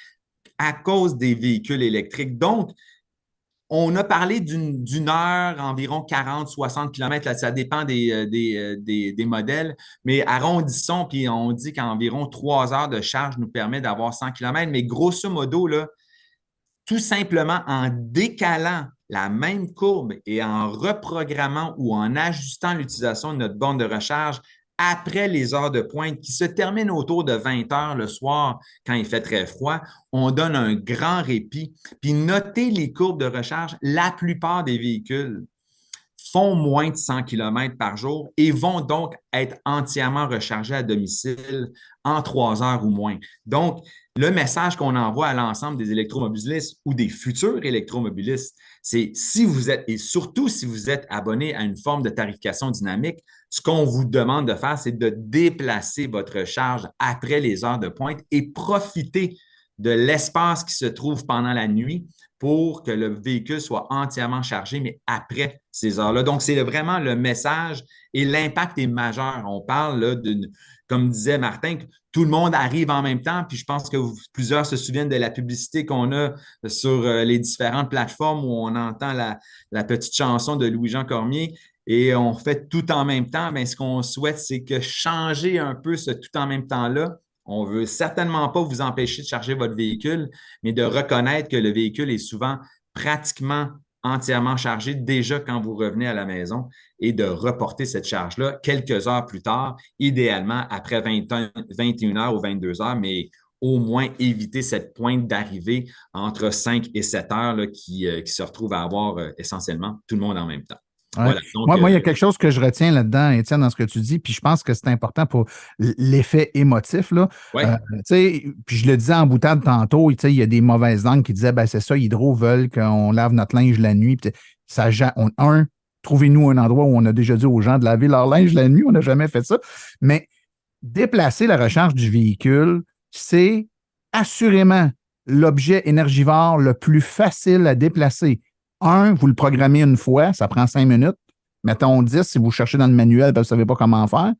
à cause des véhicules électriques. Donc, on a parlé d'une heure, environ 40, 60 km, là, ça dépend des modèles, mais arrondissons, puis on dit qu'environ 3 heures de charge nous permet d'avoir 100 km, mais grosso modo, là, tout simplement en décalant la même courbe et en reprogrammant ou en ajustant l'utilisation de notre borne de recharge après les heures de pointe qui se terminent autour de 20 heures le soir quand il fait très froid, on donne un grand répit. Puis notez les courbes de recharge, la plupart des véhicules font moins de 100 km par jour et vont donc être entièrement rechargés à domicile en 3 heures ou moins. Donc, le message qu'on envoie à l'ensemble des électromobilistes ou des futurs électromobilistes, c'est si vous êtes, et surtout si vous êtes abonné à une forme de tarification dynamique, ce qu'on vous demande de faire, c'est de déplacer votre charge après les heures de pointe et profiter de l'espace qui se trouve pendant la nuit pour que le véhicule soit entièrement chargé, mais après ces heures-là. Donc, c'est vraiment le message et l'impact est majeur. On parle là, comme disait Martin, que tout le monde arrive en même temps, puis je pense que plusieurs se souviennent de la publicité qu'on a sur les différentes plateformes où on entend la petite chanson de Louis-Jean Cormier et on fait tout en même temps. Bien, ce qu'on souhaite, c'est que changer un peu ce tout en même temps-là. On ne veut certainement pas vous empêcher de charger votre véhicule, mais de reconnaître que le véhicule est souvent pratiquement entièrement chargé déjà quand vous revenez à la maison et de reporter cette charge-là quelques heures plus tard, idéalement après 21 heures ou 22 heures, mais au moins éviter cette pointe d'arrivée entre 5 et 7 heures là, qui se retrouve à avoir essentiellement tout le monde en même temps. Ouais. Voilà, donc, moi, il y a quelque chose que je retiens là-dedans, Étienne, dans ce que tu dis, puis je pense que c'est important pour l'effet émotif. Là. Ouais. Puis je le disais en boutade tantôt, il y a des mauvaises langues qui disaient ben, c'est ça, Hydro veulent qu'on lave notre linge la nuit. Puis ça, trouvez-nous un endroit où on a déjà dit aux gens de laver leur linge la nuit, on n'a jamais fait ça. Mais déplacer la recharge du véhicule, c'est assurément l'objet énergivore le plus facile à déplacer. Vous le programmez une fois, ça prend 5 minutes, mettons 10 si vous cherchez dans le manuel et vous ne savez pas comment faire.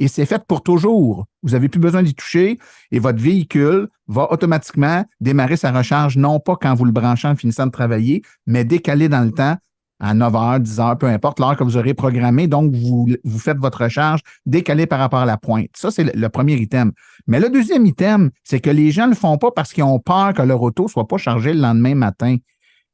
Et c'est fait pour toujours. Vous n'avez plus besoin d'y toucher et votre véhicule va automatiquement démarrer sa recharge, non pas quand vous le branchez en finissant de travailler, mais décalé dans le temps à 9 heures, 10 heures, peu importe l'heure que vous aurez programmé. Donc, vous faites votre recharge décalée par rapport à la pointe. Ça, c'est le premier item. Mais le deuxième item, c'est que les gens ne le font pas parce qu'ils ont peur que leur auto ne soit pas chargée le lendemain matin.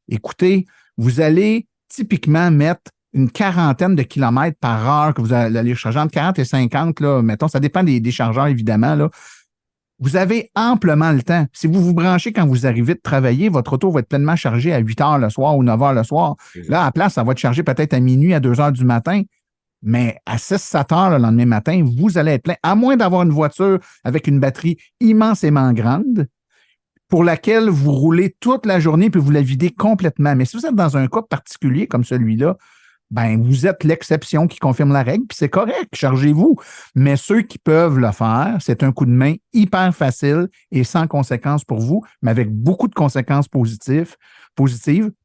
Écoutez, vous allez typiquement mettre une quarantaine de kilomètres par heure que vous allez charger entre 40 et 50, là, mettons, ça dépend des chargeurs, évidemment, là. Vous avez amplement le temps. Si vous vous branchez quand vous arrivez de travailler, votre auto va être pleinement chargée à 8 heures le soir ou 9 heures le soir. Là, à la place, ça va être chargé peut-être à minuit, à 2 heures du matin. Mais à 6-7 heures le lendemain matin, vous allez être plein, à moins d'avoir une voiture avec une batterie immensément grande pour laquelle vous roulez toute la journée puis vous la videz complètement. Mais si vous êtes dans un cas particulier comme celui-là, ben vous êtes l'exception qui confirme la règle, puis c'est correct, chargez-vous. Mais ceux qui peuvent le faire, c'est un coup de main hyper facile et sans conséquences pour vous, mais avec beaucoup de conséquences positives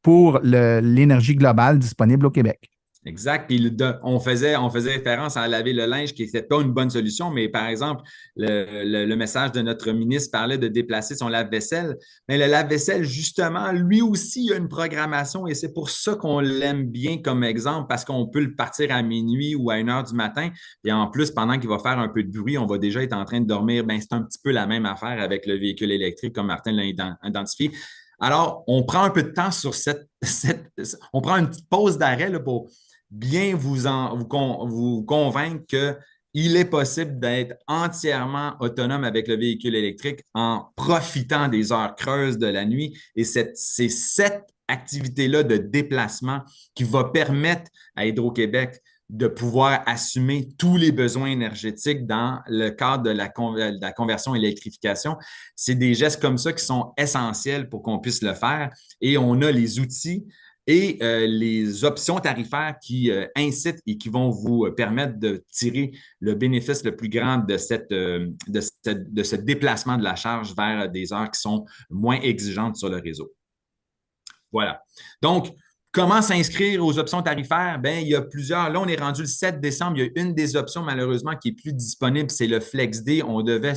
pour l'énergie globale disponible au Québec. Exact. Puis on faisait référence à laver le linge, qui n'était pas une bonne solution, mais par exemple, le message de notre ministre parlait de déplacer son lave-vaisselle. Mais le lave-vaisselle, justement, lui aussi, il a une programmation et c'est pour ça qu'on l'aime bien comme exemple, parce qu'on peut le partir à minuit ou à 1 heure du matin. Et en plus, pendant qu'il va faire un peu de bruit, on va déjà être en train de dormir. Bien, c'est un petit peu la même affaire avec le véhicule électrique, comme Martin l'a identifié. Alors, on prend un peu de temps sur on prend une petite pause d'arrêt là, pour bien vous convaincre qu'il est possible d'être entièrement autonome avec le véhicule électrique en profitant des heures creuses de la nuit. Et c'est cette activité-là de déplacement qui va permettre à Hydro-Québec de pouvoir assumer tous les besoins énergétiques dans le cadre de la conversion et l'électrification. C'est des gestes comme ça qui sont essentiels pour qu'on puisse le faire. Et on a les outils et les options tarifaires qui incitent et qui vont vous permettre de tirer le bénéfice le plus grand de ce déplacement de la charge vers des heures qui sont moins exigeantes sur le réseau. Voilà. Donc, comment s'inscrire aux options tarifaires? Bien, il y a plusieurs. Là, on est rendu le 7 décembre. Il y a une des options, malheureusement, qui est plus disponible, c'est le FlexD. On devait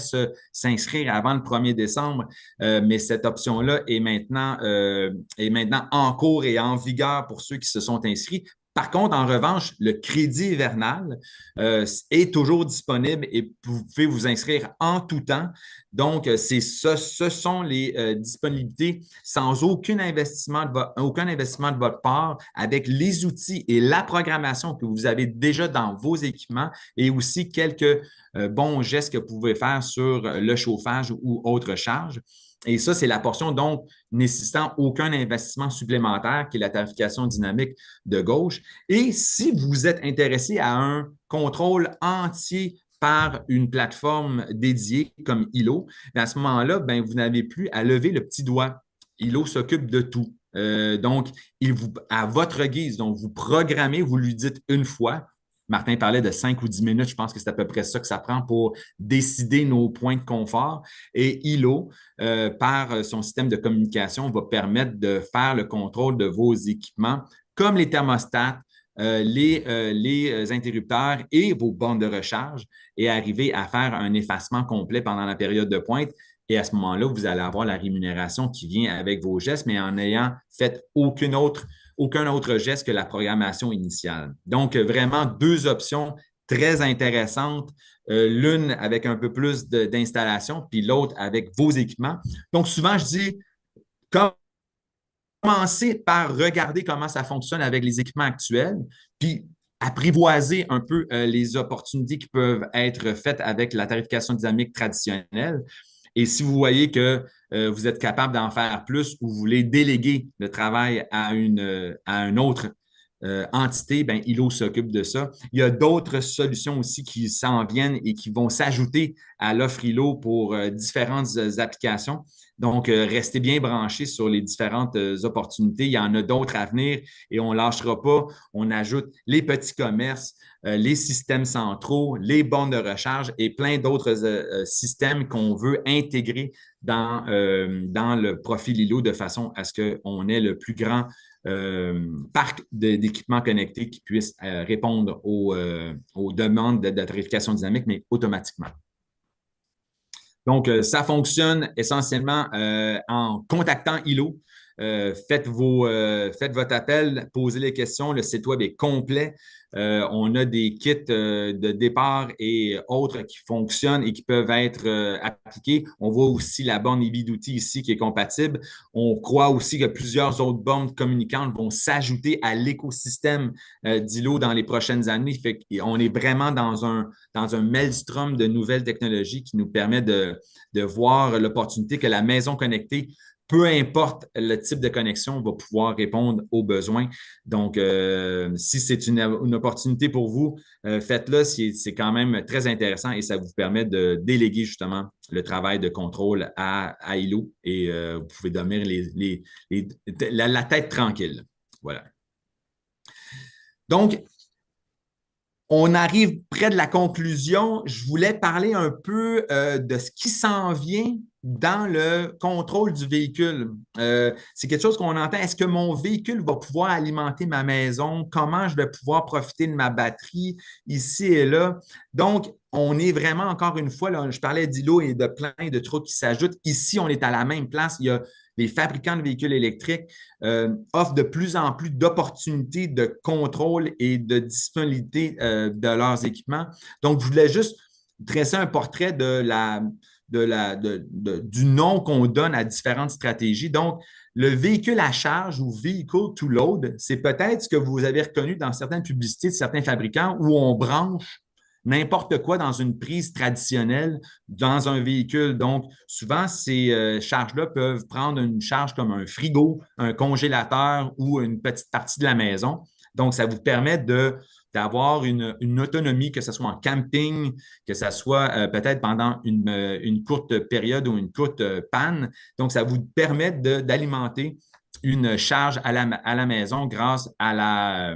s'inscrire avant le 1er décembre, mais cette option-là est maintenant en cours et en vigueur pour ceux qui se sont inscrits. Par contre, en revanche, le crédit hivernal est toujours disponible et vous pouvez vous inscrire en tout temps. Donc, ce sont les disponibilités sans aucun investissement de votre part, avec les outils et la programmation que vous avez déjà dans vos équipements et aussi quelques bons gestes que vous pouvez faire sur le chauffage ou autres charges. Et ça, c'est la portion, donc, nécessitant aucun investissement supplémentaire, qui est la tarification dynamique de gauche. Et si vous êtes intéressé à un contrôle entier par une plateforme dédiée comme ILO, à ce moment-là, ben, vous n'avez plus à lever le petit doigt. ILO s'occupe de tout. Donc, à votre guise, donc vous programmez, vous lui dites une fois. Martin parlait de 5 ou 10 minutes, je pense que c'est à peu près ça que ça prend pour décider nos points de confort. Et ILO, par son système de communication, va permettre de faire le contrôle de vos équipements, comme les thermostats, les interrupteurs et vos bornes de recharge, et arriver à faire un effacement complet pendant la période de pointe. Et à ce moment-là, vous allez avoir la rémunération qui vient avec vos gestes, mais en n'ayant fait aucun autre geste que la programmation initiale. Donc, vraiment, deux options très intéressantes, l'une avec un peu plus d'installation, puis l'autre avec vos équipements. Donc, souvent, je dis, commencez par regarder comment ça fonctionne avec les équipements actuels, puis apprivoiser un peu les opportunités qui peuvent être faites avec la tarification dynamique traditionnelle. Et si vous voyez que vous êtes capable d'en faire plus ou vous voulez déléguer le travail à une autre entité, bien, ILO s'occupe de ça. Il y a d'autres solutions aussi qui s'en viennent et qui vont s'ajouter à l'offre ILO pour différentes applications. Donc, restez bien branchés sur les différentes opportunités. Il y en a d'autres à venir et on ne lâchera pas. On ajoute les petits commerces, les systèmes centraux, les bornes de recharge et plein d'autres systèmes qu'on veut intégrer dans le profil ILO de façon à ce qu'on ait le plus grand parc d'équipements connectés qui puisse répondre aux demandes de tarification dynamique, mais automatiquement. Donc, ça fonctionne essentiellement en contactant ILO. Faites votre appel, posez les questions. Le site web est complet. On a des kits de départ et autres qui fonctionnent et qui peuvent être appliqués. On voit aussi la borne EV d'outils ici qui est compatible. On croit aussi que plusieurs autres bornes communicantes vont s'ajouter à l'écosystème d'ILO dans les prochaines années. On est vraiment dans un maelstrom de nouvelles technologies qui nous permet de voir l'opportunité que la maison connectée, peu importe le type de connexion, va pouvoir répondre aux besoins. Donc, si c'est une opportunité pour vous, faites-le. C'est quand même très intéressant et ça vous permet de déléguer justement le travail de contrôle à ILO et vous pouvez dormir la tête tranquille. Voilà. Donc, on arrive près de la conclusion. Je voulais parler un peu de ce qui s'en vient dans le contrôle du véhicule. C'est quelque chose qu'on entend. Est-ce que mon véhicule va pouvoir alimenter ma maison? Comment je vais pouvoir profiter de ma batterie ici et là? Donc, on est vraiment, encore une fois, là, je parlais d'ILO et de plein de trucs qui s'ajoutent. Ici, on est à la même place. Il y a les fabricants de véhicules électriques offrent de plus en plus d'opportunités de contrôle et de disponibilité de leurs équipements. Donc, je voulais juste dresser un portrait du nom qu'on donne à différentes stratégies. Donc, le véhicule à charge ou vehicle to load, c'est peut-être ce que vous avez reconnu dans certaines publicités de certains fabricants où on branche n'importe quoi dans une prise traditionnelle dans un véhicule. Donc, souvent, ces charges-là peuvent prendre une charge comme un frigo, un congélateur ou une petite partie de la maison. Donc, ça vous permet d'avoir une autonomie, que ce soit en camping, que ce soit peut-être pendant une courte période ou une courte panne. Donc, ça vous permet d'alimenter une charge à la maison grâce à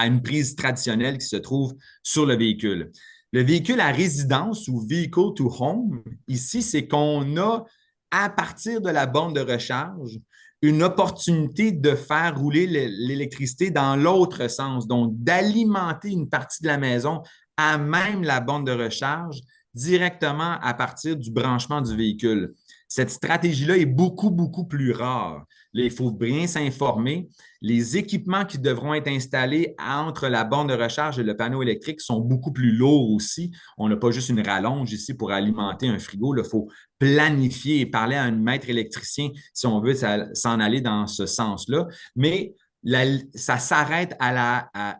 une prise traditionnelle qui se trouve sur le véhicule. Le véhicule à résidence ou vehicle to home, ici, c'est qu'on a, à partir de la borne de recharge, une opportunité de faire rouler l'électricité dans l'autre sens, donc d'alimenter une partie de la maison à même la borne de recharge directement à partir du branchement du véhicule. Cette stratégie-là est beaucoup, beaucoup plus rare. Là, il faut bien s'informer. Les équipements qui devront être installés entre la borne de recharge et le panneau électrique sont beaucoup plus lourds aussi. On n'a pas juste une rallonge ici pour alimenter un frigo. Il faut planifier et parler à un maître électricien si on veut s'en aller dans ce sens-là. Mais ça s'arrête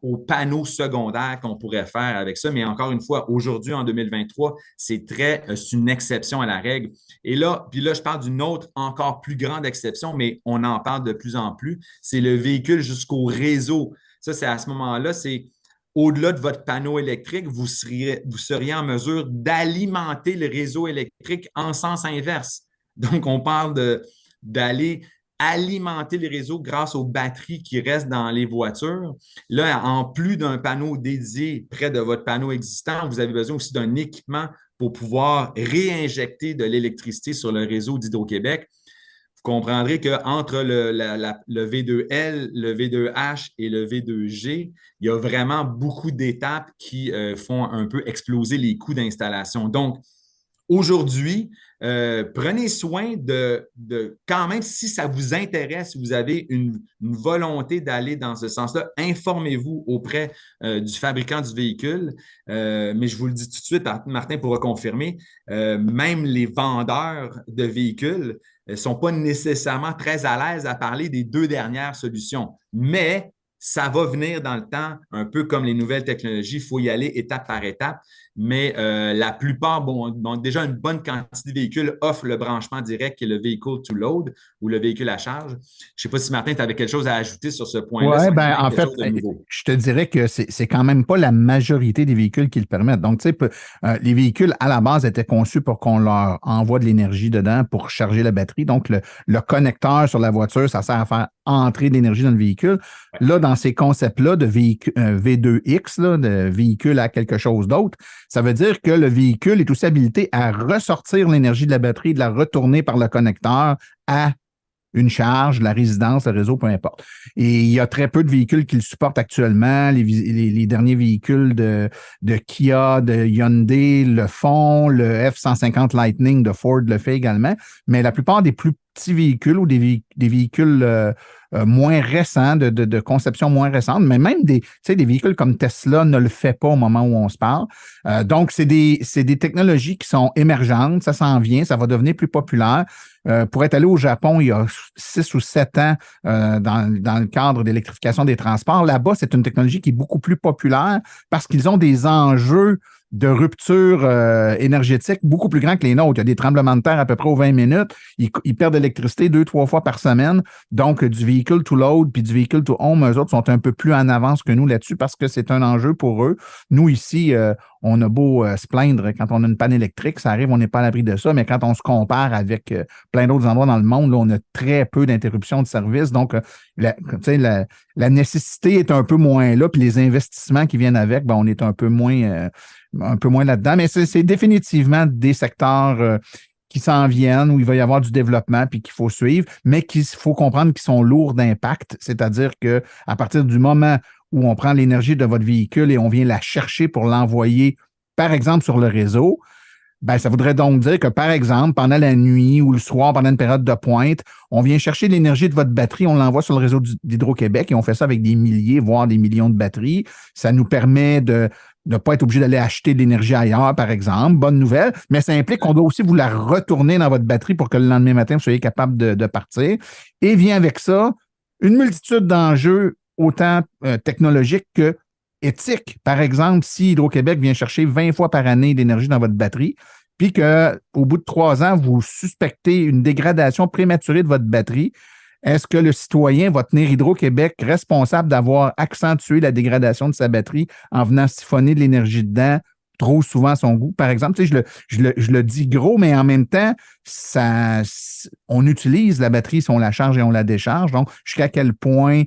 au panneau secondaire qu'on pourrait faire avec ça. Mais encore une fois, aujourd'hui, en 2023, c'est une exception à la règle. Et là, puis là, je parle d'une autre encore plus grande exception, mais on en parle de plus en plus. C'est le véhicule jusqu'au réseau. Ça, c'est à ce moment-là, c'est au-delà de votre panneau électrique, vous seriez en mesure d'alimenter le réseau électrique en sens inverse. Donc, on parle d'aller alimenter les réseaux grâce aux batteries qui restent dans les voitures. Là, en plus d'un panneau dédié près de votre panneau existant, vous avez besoin aussi d'un équipement pour pouvoir réinjecter de l'électricité sur le réseau d'Hydro-Québec. Vous comprendrez qu'entre le V2L, le V2H et le V2G, il y a vraiment beaucoup d'étapes qui font un peu exploser les coûts d'installation. Donc, aujourd'hui, prenez soin de quand même, si ça vous intéresse, si vous avez une volonté d'aller dans ce sens-là, informez-vous auprès du fabricant du véhicule. Mais je vous le dis tout de suite, Martin pourra confirmer, même les vendeurs de véhicules ne sont pas nécessairement très à l'aise à parler des deux dernières solutions. Mais ça va venir dans le temps, un peu comme les nouvelles technologies, il faut y aller étape par étape. mais la plupart, déjà une bonne quantité de véhicules offrent le branchement direct qui est le vehicle to load ou le véhicule à charge. Je ne sais pas si Martin, tu avais quelque chose à ajouter sur ce point-là, si Oui, on a ben même en quelque fait, chose de nouveau. je te dirais que c'est quand même pas la majorité des véhicules qui le permettent. Donc, tu sais, les véhicules à la base étaient conçus pour qu'on leur envoie de l'énergie dedans pour charger la batterie. Donc, le connecteur sur la voiture, ça sert à faire entrer de l'énergie dans le véhicule. Ouais. Là, dans ces concepts-là de véhicule V2X, là, de véhicule à quelque chose d'autre, ça veut dire que le véhicule est aussi habilité à ressortir l'énergie de la batterie et de la retourner par le connecteur à une charge, la résidence, le réseau, peu importe. Et il y a très peu de véhicules qui le supportent actuellement. Les derniers véhicules de Kia, de Hyundai le font, le F-150 Lightning de Ford le fait également. Mais la plupart des plus petits véhicules ou des véhicules moins récents, de conception moins récente, mais même des véhicules comme Tesla ne le fait pas au moment où on se parle. Donc, c'est des technologies qui sont émergentes, ça s'en vient, ça va devenir plus populaire. Pour être allé au Japon il y a 6 ou 7 ans dans le cadre d'électrification des transports, là-bas, c'est une technologie qui est beaucoup plus populaire parce qu'ils ont des enjeux de rupture énergétique beaucoup plus grands que les nôtres. Il y a des tremblements de terre à peu près aux 20 minutes. Ils perdent d'électricité 2-3 fois par semaine. Donc, du vehicle to load puis du vehicle to home, eux autres sont un peu plus en avance que nous là-dessus parce que c'est un enjeu pour eux. Nous, ici, on a beau se plaindre quand on a une panne électrique, ça arrive, on n'est pas à l'abri de ça, mais quand on se compare avec plein d'autres endroits dans le monde, là, on a très peu d'interruptions de service. Donc, la nécessité est un peu moins là, puis les investissements qui viennent avec, ben, on est un peu moins là-dedans. Mais c'est définitivement des secteurs qui s'en viennent, où il va y avoir du développement puis qu'il faut suivre, mais qu'il faut comprendre qu'ils sont lourds d'impact, c'est-à-dire qu'à partir du moment où on prend l'énergie de votre véhicule et on vient la chercher pour l'envoyer, par exemple, sur le réseau, ben, ça voudrait donc dire que, par exemple, pendant la nuit ou le soir, pendant une période de pointe, on vient chercher l'énergie de votre batterie, on l'envoie sur le réseau d'Hydro-Québec et on fait ça avec des milliers, voire des millions de batteries. Ça nous permet de ne pas être obligé d'aller acheter de l'énergie ailleurs, par exemple. Bonne nouvelle. Mais ça implique qu'on doit aussi vous la retourner dans votre batterie pour que le lendemain matin, vous soyez capable de partir. Et vient avec ça une multitude d'enjeux autant technologiques que éthiques. Par exemple, si Hydro-Québec vient chercher 20 fois par année d'énergie dans votre batterie, puis qu'au bout de 3 ans, vous suspectez une dégradation prématurée de votre batterie, est-ce que le citoyen va tenir Hydro-Québec responsable d'avoir accentué la dégradation de sa batterie en venant siphonner de l'énergie dedans trop souvent à son goût? Par exemple, tu sais, je le dis gros, mais en même temps, on utilise la batterie si on la charge et on la décharge. Donc, jusqu'à quel point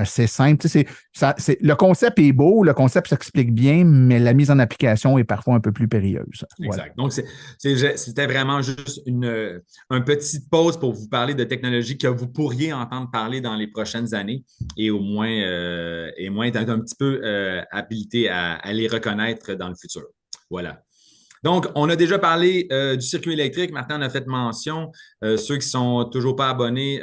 c'est simple. Tu sais, le concept est beau, le concept s'explique bien, mais la mise en application est parfois un peu plus périlleuse. Exact. Voilà. Donc, c'était vraiment juste une petite pause pour vous parler de technologies que vous pourriez entendre parler dans les prochaines années et au moins, être un petit peu habilité à les reconnaître dans le futur. Voilà. Donc, on a déjà parlé du circuit électrique. Martin en a fait mention. Ceux qui ne sont toujours pas abonnés,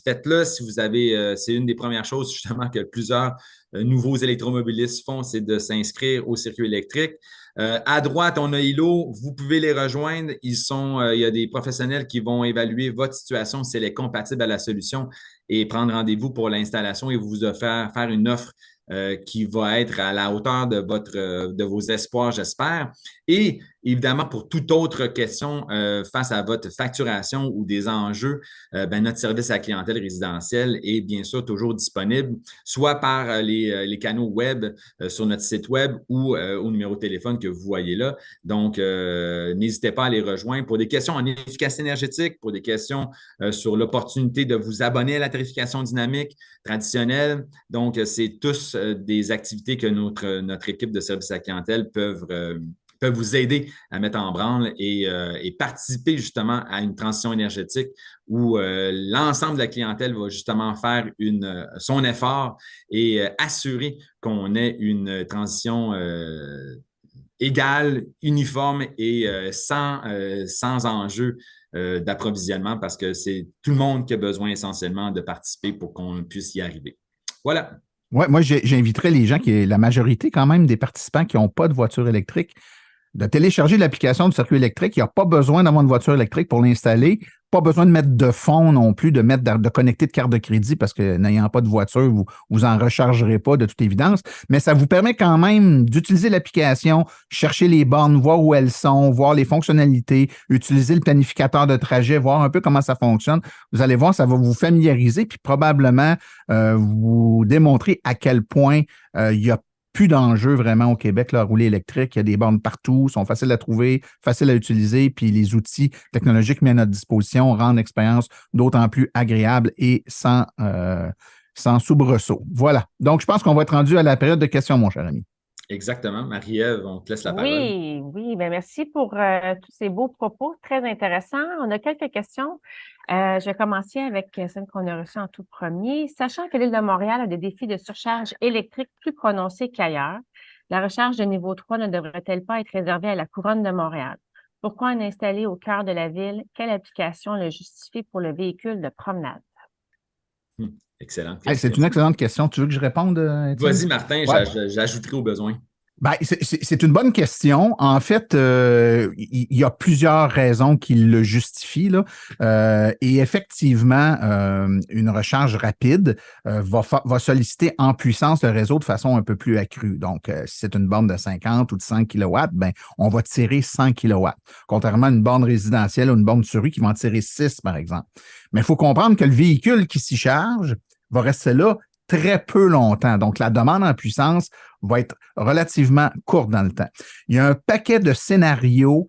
faites-le. Si vous avez, c'est une des premières choses justement que plusieurs nouveaux électromobilistes font, c'est de s'inscrire au circuit électrique. À droite, on a ILO. Vous pouvez les rejoindre. Il y a des professionnels qui vont évaluer votre situation si elle est compatible à la solution et prendre rendez-vous pour l'installation et vous faire une offre qui va être à la hauteur de vos espoirs, j'espère. Et évidemment, pour toute autre question face à votre facturation ou des enjeux, notre service à la clientèle résidentielle est bien sûr toujours disponible, soit par les canaux web sur notre site web ou au numéro de téléphone que vous voyez là. Donc, n'hésitez pas à les rejoindre pour des questions en efficacité énergétique, pour des questions sur l'opportunité de vous abonner à la tarification dynamique traditionnelle. Donc, c'est tous des activités que notre équipe de service à la clientèle peuvent vous aider à mettre en branle et participer justement à une transition énergétique où l'ensemble de la clientèle va justement faire son effort et assurer qu'on ait une transition égale, uniforme et sans enjeu d'approvisionnement parce que c'est tout le monde qui a besoin essentiellement de participer pour qu'on puisse y arriver. Voilà. Ouais, moi, j'inviterais les gens, la majorité quand même des participants qui n'ont pas de voiture électrique, de télécharger l'application du circuit électrique. Il n'y a pas besoin d'avoir une voiture électrique pour l'installer. pas besoin de mettre de fonds non plus, de connecter de carte de crédit parce que n'ayant pas de voiture, vous en rechargerez pas de toute évidence. Mais ça vous permet quand même d'utiliser l'application, chercher les bornes, voir où elles sont, voir les fonctionnalités, utiliser le planificateur de trajet, voir un peu comment ça fonctionne. Vous allez voir, ça va vous familiariser puis probablement vous démontrer à quel point il y a plus d'enjeux vraiment au Québec, là, à rouler électrique. Il y a des bornes partout, sont faciles à trouver, faciles à utiliser, puis les outils technologiques mis à notre disposition rendent l'expérience d'autant plus agréable et sans soubresaut. Voilà. Donc, je pense qu'on va être rendu à la période de questions, mon cher ami. Exactement. Marie-Ève, on te laisse la parole. Oui, bien, merci pour tous ces beaux propos, très intéressants. On a quelques questions. Je vais commencer avec celle qu'on a reçue en tout premier. Sachant que l'île de Montréal a des défis de surcharge électrique plus prononcés qu'ailleurs, la recharge de niveau 3 ne devrait-elle pas être réservée à la couronne de Montréal? Pourquoi en installer au cœur de la ville? Quelle application le justifie pour le véhicule de promenade? Excellente Hey, question. c'est une excellente question. Tu veux que je réponde, Étienne? Vas-y, Martin, Ouais. j'ajouterai au besoin. Ben, c'est une bonne question. En fait, il y a plusieurs raisons qui le justifient, là. Et effectivement, une recharge rapide va solliciter en puissance le réseau de façon un peu plus accrue. Donc, si c'est une borne de 50 ou de 100 kW, ben, on va tirer 100 kW. Contrairement à une borne résidentielle ou une borne sur rue qui va en tirer 6, par exemple. Mais il faut comprendre que le véhicule qui s'y charge va rester là très peu longtemps. Donc, la demande en puissance va être relativement courte dans le temps. Il y a un paquet de scénarios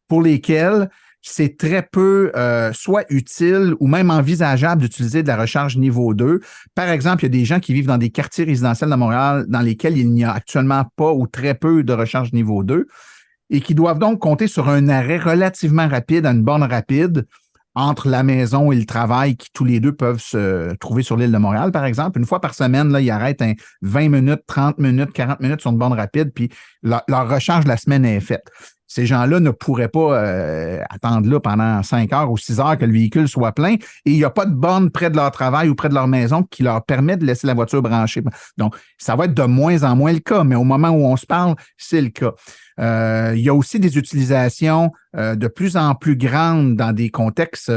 pour lesquels c'est très peu soit utile ou même envisageable d'utiliser de la recharge niveau 2. Par exemple, il y a des gens qui vivent dans des quartiers résidentiels de Montréal dans lesquels il n'y a actuellement pas ou très peu de recharge niveau 2 et qui doivent donc compter sur un arrêt relativement rapide à une borne rapide entre la maison et le travail qui tous les deux peuvent se trouver sur l'île de Montréal, par exemple. Une fois par semaine, là, ils arrêtent 20 minutes, 30 minutes, 40 minutes sur une borne rapide, puis leur recharge de la semaine est faite. Ces gens-là ne pourraient pas attendre là pendant 5 heures ou 6 heures que le véhicule soit plein et il n'y a pas de borne près de leur travail ou près de leur maison qui leur permet de laisser la voiture branchée. Donc, ça va être de moins en moins le cas, mais au moment où on se parle, c'est le cas. Il y a aussi des utilisations de plus en plus grandes dans des contextes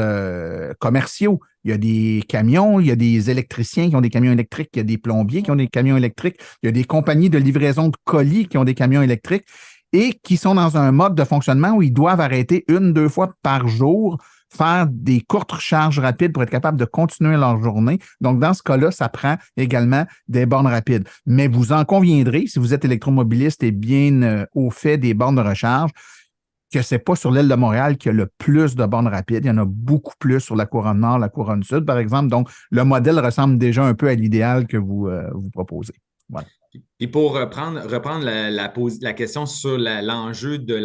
commerciaux. Il y a des camions, il y a des électriciens qui ont des camions électriques, il y a des plombiers qui ont des camions électriques, il y a des compagnies de livraison de colis qui ont des camions électriques et qui sont dans un mode de fonctionnement où ils doivent arrêter 1-2 fois par jour, faire des courtes recharges rapides pour être capable de continuer leur journée. Donc, dans ce cas-là, ça prend également des bornes rapides. Mais vous en conviendrez, si vous êtes électromobiliste et bien au fait des bornes de recharge, que c'est pas sur l'île de Montréal qu'il y a le plus de bornes rapides. Il y en a beaucoup plus sur la couronne nord, la couronne sud, par exemple. Donc, le modèle ressemble déjà un peu à l'idéal que vous proposez. Voilà. Et pour reprendre la question sur l'enjeu de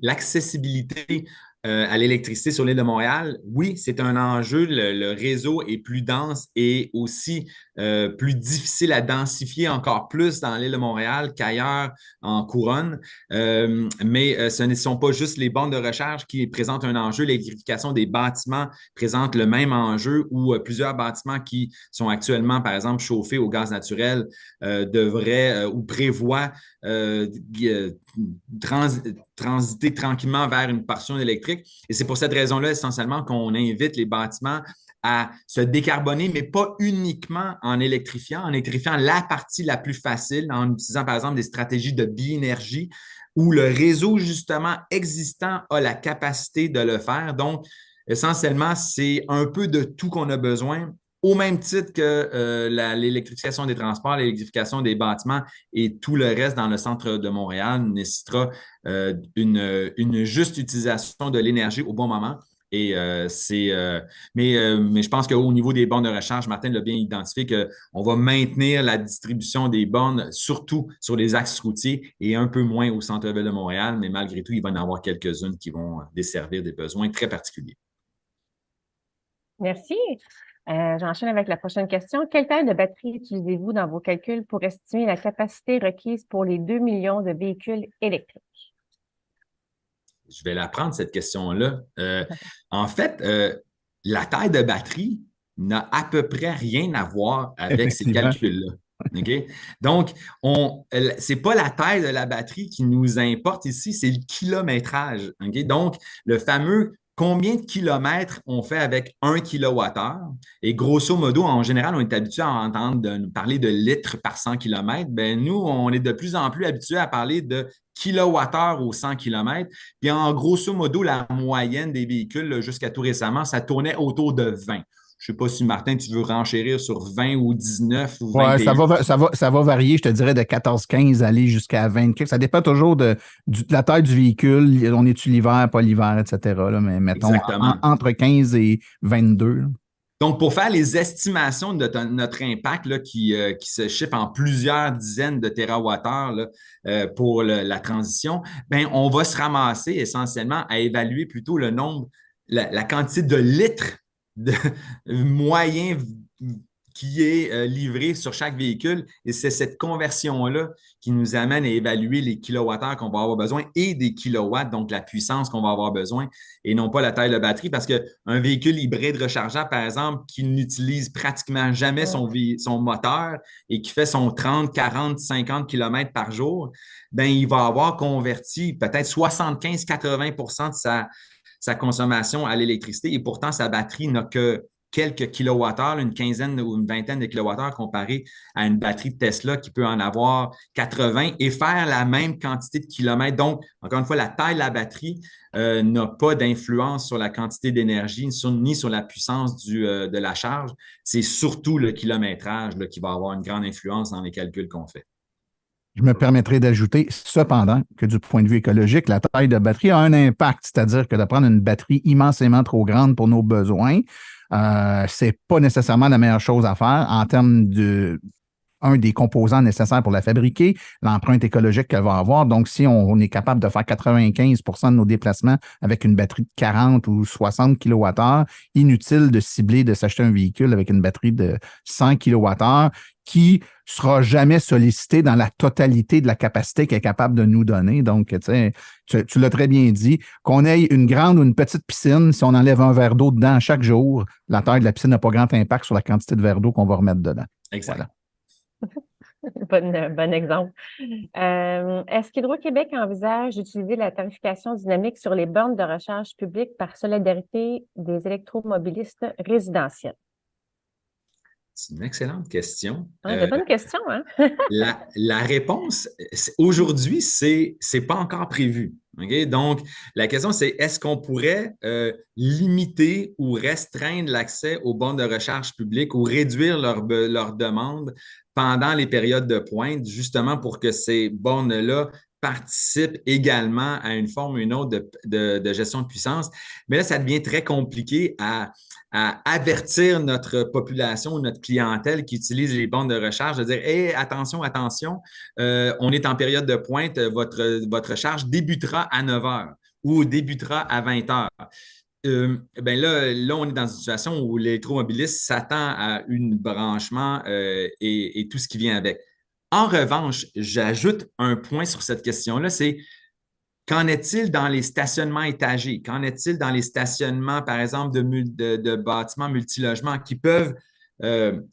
l'accessibilité à l'électricité sur l'île de Montréal, oui, c'est un enjeu. Le réseau est plus dense et aussi plus difficile à densifier encore plus dans l'île de Montréal qu'ailleurs en couronne. Mais ce ne sont pas juste les bornes de recharge qui présentent un enjeu. L'électrification des bâtiments présente le même enjeu où plusieurs bâtiments qui sont actuellement, par exemple, chauffés au gaz naturel devraient ou prévoient transiter tranquillement vers une portion électrique. Et c'est pour cette raison-là, essentiellement, qu'on invite les bâtiments à se décarboner, mais pas uniquement en électrifiant la partie la plus facile, en utilisant, par exemple, des stratégies de biénergie où le réseau, justement, existant a la capacité de le faire. Donc, essentiellement, c'est un peu de tout qu'on a besoin, au même titre que l'électrification des transports, l'électrification des bâtiments et tout le reste dans le centre de Montréal nécessitera une juste utilisation de l'énergie au bon moment. Et mais je pense qu'au niveau des bornes de recharge, Martin l'a bien identifié qu'on va maintenir la distribution des bornes, surtout sur les axes routiers et un peu moins au centre-ville de Montréal. Mais malgré tout, il va y en avoir quelques-unes qui vont desservir des besoins très particuliers. Merci. J'enchaîne avec la prochaine question. Quelle taille de batterie utilisez-vous dans vos calculs pour estimer la capacité requise pour les 2 millions de véhicules électriques? Je vais la prendre, cette question-là. En fait, la taille de batterie n'a à peu près rien à voir avec ces calculs-là. OK? Donc, c'est pas la taille de la batterie qui nous importe ici, c'est le kilométrage. OK? Donc, le fameux combien de kilomètres on fait avec 1 kWh. Et grosso modo, en général, on est habitué à entendre parler de litres par 100 km. Ben, nous, on est de plus en plus habitué à parler de kilowattheures au 100 km. Puis en grosso modo, la moyenne des véhicules, là, jusqu'à tout récemment, ça tournait autour de 20. Je ne sais pas si, Martin, tu veux renchérir sur 20 ou 19 ou Ouais, 21. ça va varier, je te dirais, de 14-15 aller jusqu'à 20. Ça dépend toujours de la taille du véhicule. On est-tu l'hiver, pas l'hiver, etc. Là, mais mettons Exactement. entre 15 et 22. Là. Donc, pour faire les estimations de notre impact là, qui se chiffre en plusieurs dizaines de térawattheures là, pour la transition, ben, on va se ramasser essentiellement à évaluer plutôt le nombre, la quantité de litres de moyens qui est livré sur chaque véhicule. Et c'est cette conversion-là qui nous amène à évaluer les kilowattheures qu'on va avoir besoin et des kilowatts, donc la puissance qu'on va avoir besoin et non pas la taille de batterie. Parce qu'un véhicule hybride rechargeable, par exemple, qui n'utilise pratiquement jamais son moteur et qui fait son 30, 40, 50 km par jour, ben, il va avoir converti peut-être 75-80 de sa consommation à l'électricité et pourtant sa batterie n'a que quelques kilowattheures, une quinzaine ou une vingtaine de kilowattheures comparé à une batterie de Tesla qui peut en avoir 80 et faire la même quantité de kilomètres. Donc, encore une fois, la taille de la batterie n'a pas d'influence sur la quantité d'énergie ni sur la puissance de la charge. C'est surtout le kilométrage là, qui va avoir une grande influence dans les calculs qu'on fait. Je me permettrai d'ajouter, cependant, que du point de vue écologique, la taille de batterie a un impact, c'est-à-dire que de prendre une batterie immensément trop grande pour nos besoins, c'est pas nécessairement la meilleure chose à faire en termes de un des composants nécessaires pour la fabriquer, l'empreinte écologique qu'elle va avoir. Donc, si on est capable de faire 95 de nos déplacements avec une batterie de 40 ou 60 kWh, inutile de cibler, de s'acheter un véhicule avec une batterie de 100 kWh qui sera jamais sollicité dans la totalité de la capacité qu'elle est capable de nous donner. Donc, tu l'as très bien dit, qu'on ait une grande ou une petite piscine, si on enlève un verre d'eau dedans chaque jour, la taille de la piscine n'a pas grand impact sur la quantité de verre d'eau qu'on va remettre dedans. Exact. Voilà. Bon exemple. Est-ce qu'Hydro-Québec envisage d'utiliser la tarification dynamique sur les bornes de recharge publiques par solidarité des électromobilistes résidentiels? C'est une excellente question. De bonnes questions, hein? La réponse, aujourd'hui, c'est pas encore prévu. Okay? Donc, la question, c'est est-ce qu'on pourrait limiter ou restreindre l'accès aux bornes de recharge publiques ou réduire leur demande pendant les périodes de pointe, justement pour que ces bornes-là participent également à une forme ou une autre de gestion de puissance. Mais là, ça devient très compliqué à avertir notre population, notre clientèle qui utilise les bornes de recharge, de dire hey, attention, attention, on est en période de pointe, votre charge débutera à 9 heures ou débutera à 20 heures. Ben là, on est dans une situation où l'électromobiliste s'attend à un branchement et tout ce qui vient avec. En revanche, j'ajoute un point sur cette question-là, c'est qu'en est-il dans les stationnements étagés? Qu'en est-il dans les stationnements, par exemple, de bâtiments multilogements qui peuvent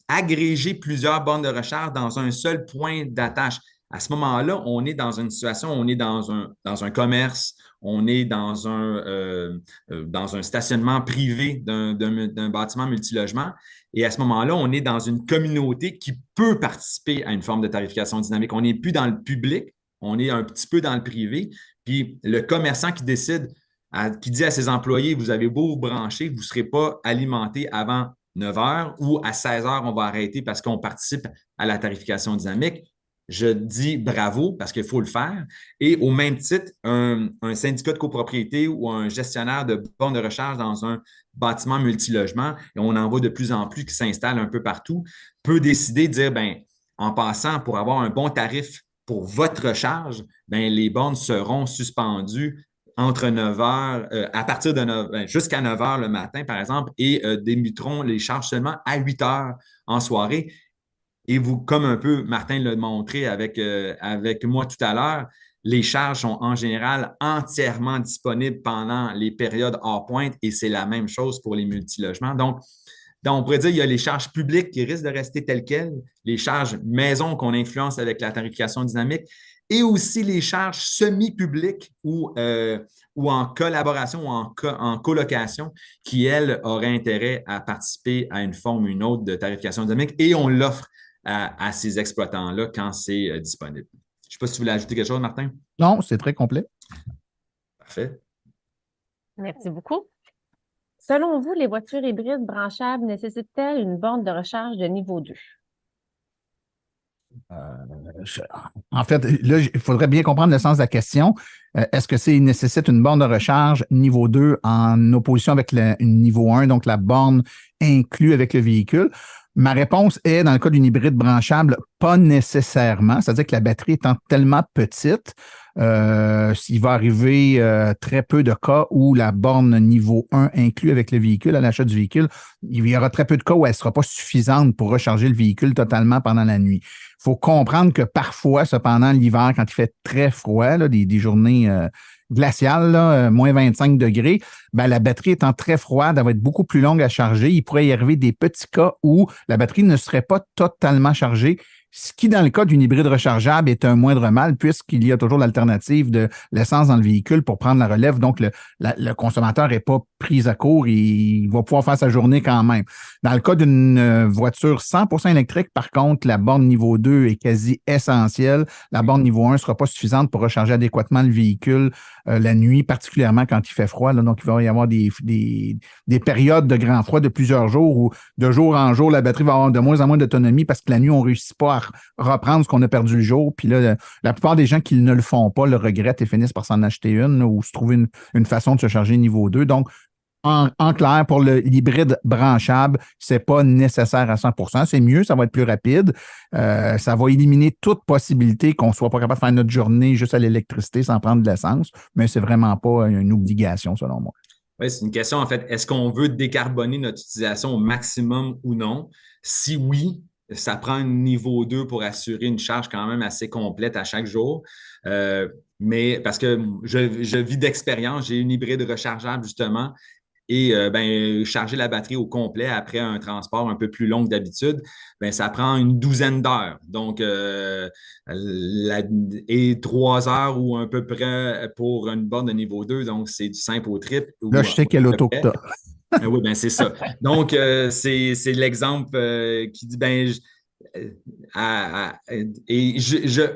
agréger plusieurs bornes de recharge dans un seul point d'attache? À ce moment-là, on est dans une situation, on est dans un commerce, on est dans un stationnement privé d'un bâtiment multilogement. Et à ce moment-là, on est dans une communauté qui peut participer à une forme de tarification dynamique. On n'est plus dans le public, on est un petit peu dans le privé. Puis le commerçant qui décide, qui dit à ses employés, vous avez beau vous brancher, vous ne serez pas alimenté avant 9 heures ou à 16 heures, on va arrêter parce qu'on participe à la tarification dynamique. Je dis bravo parce qu'il faut le faire. Et au même titre, un syndicat de copropriété ou un gestionnaire de bornes de recharge dans un bâtiment multilogement, et on en voit de plus en plus qui s'installent un peu partout, peut décider de dire, ben, en passant, pour avoir un bon tarif pour votre recharge, ben, les bornes seront suspendues entre 9 heures, à partir de 9 jusqu'à 9 heures le matin, par exemple, et débuteront les charges seulement à 8 heures en soirée. Et vous, comme un peu Martin l'a montré avec moi tout à l'heure, les charges sont en général entièrement disponibles pendant les périodes hors pointe et c'est la même chose pour les multilogements. Donc, Donc, on pourrait dire qu'il y a les charges publiques qui risquent de rester telles quelles, les charges maison qu'on influence avec la tarification dynamique, et aussi les charges semi-publiques ou en collaboration ou en colocation qui, elles, auraient intérêt à participer à une forme ou une autre de tarification dynamique et on l'offre à ces exploitants-là quand c'est disponible. Je ne sais pas si tu voulais ajouter quelque chose, Martin. Non, c'est très complet. Parfait. Merci beaucoup. Selon vous, les voitures hybrides branchables nécessitent-elles une borne de recharge de niveau 2? En fait, là, il faudrait bien comprendre le sens de la question. Est-ce que c'est nécessite une borne de recharge niveau 2 en opposition avec une niveau 1, donc la borne inclue avec le véhicule? Ma réponse est, dans le cas d'une hybride branchable, pas nécessairement. C'est-à-dire que la batterie étant tellement petite, il va arriver très peu de cas où la borne niveau 1 inclus avec le véhicule, à l'achat du véhicule, il y aura très peu de cas où elle ne sera pas suffisante pour recharger le véhicule totalement pendant la nuit. Il faut comprendre que parfois, cependant, l'hiver, quand il fait très froid, là, des journées glaciales, là, moins 25 degrés, ben, la batterie étant très froide, elle va être beaucoup plus longue à charger. Il pourrait y arriver des petits cas où la batterie ne serait pas totalement chargée, ce qui, dans le cas d'une hybride rechargeable, est un moindre mal puisqu'il y a toujours l'alternative de l'essence dans le véhicule pour prendre la relève. Donc, le consommateur n'est pas pris à court, il va pouvoir faire sa journée quand même. Dans le cas d'une voiture 100% électrique, par contre, la borne niveau 2 est quasi essentielle. La borne niveau 1 ne sera pas suffisante pour recharger adéquatement le véhicule la nuit, particulièrement quand il fait froid. Là. Donc, il va y avoir des périodes de grand froid de plusieurs jours où, de jour en jour, la batterie va avoir de moins en moins d'autonomie parce que la nuit, on ne réussit pas à reprendre ce qu'on a perdu le jour. Puis là, la plupart des gens qui ne le font pas le regrettent et finissent par s'en acheter une là, ou se trouver une façon de se charger niveau 2. Donc, en clair, pour l'hybride branchable, c'est pas nécessaire à 100%. C'est mieux, ça va être plus rapide. Ça va éliminer toute possibilité qu'on soit pas capable de faire notre journée juste à l'électricité sans prendre de l'essence, mais c'est vraiment pas une obligation, selon moi. Oui, c'est une question, en fait, est-ce qu'on veut décarboner notre utilisation au maximum ou non? Si oui, ça prend un niveau 2 pour assurer une charge quand même assez complète à chaque jour. Mais parce que je vis d'expérience, j'ai une hybride rechargeable justement. Et charger la batterie au complet après un transport un peu plus long que d'habitude, ben, ça prend une douzaine d'heures. Donc, et 3 heures ou à peu près pour une borne de niveau 2. Donc, c'est du simple au triple. Là, je sais quel auto que t'as. Oui, ben c'est ça. Donc, c'est l'exemple qui dit,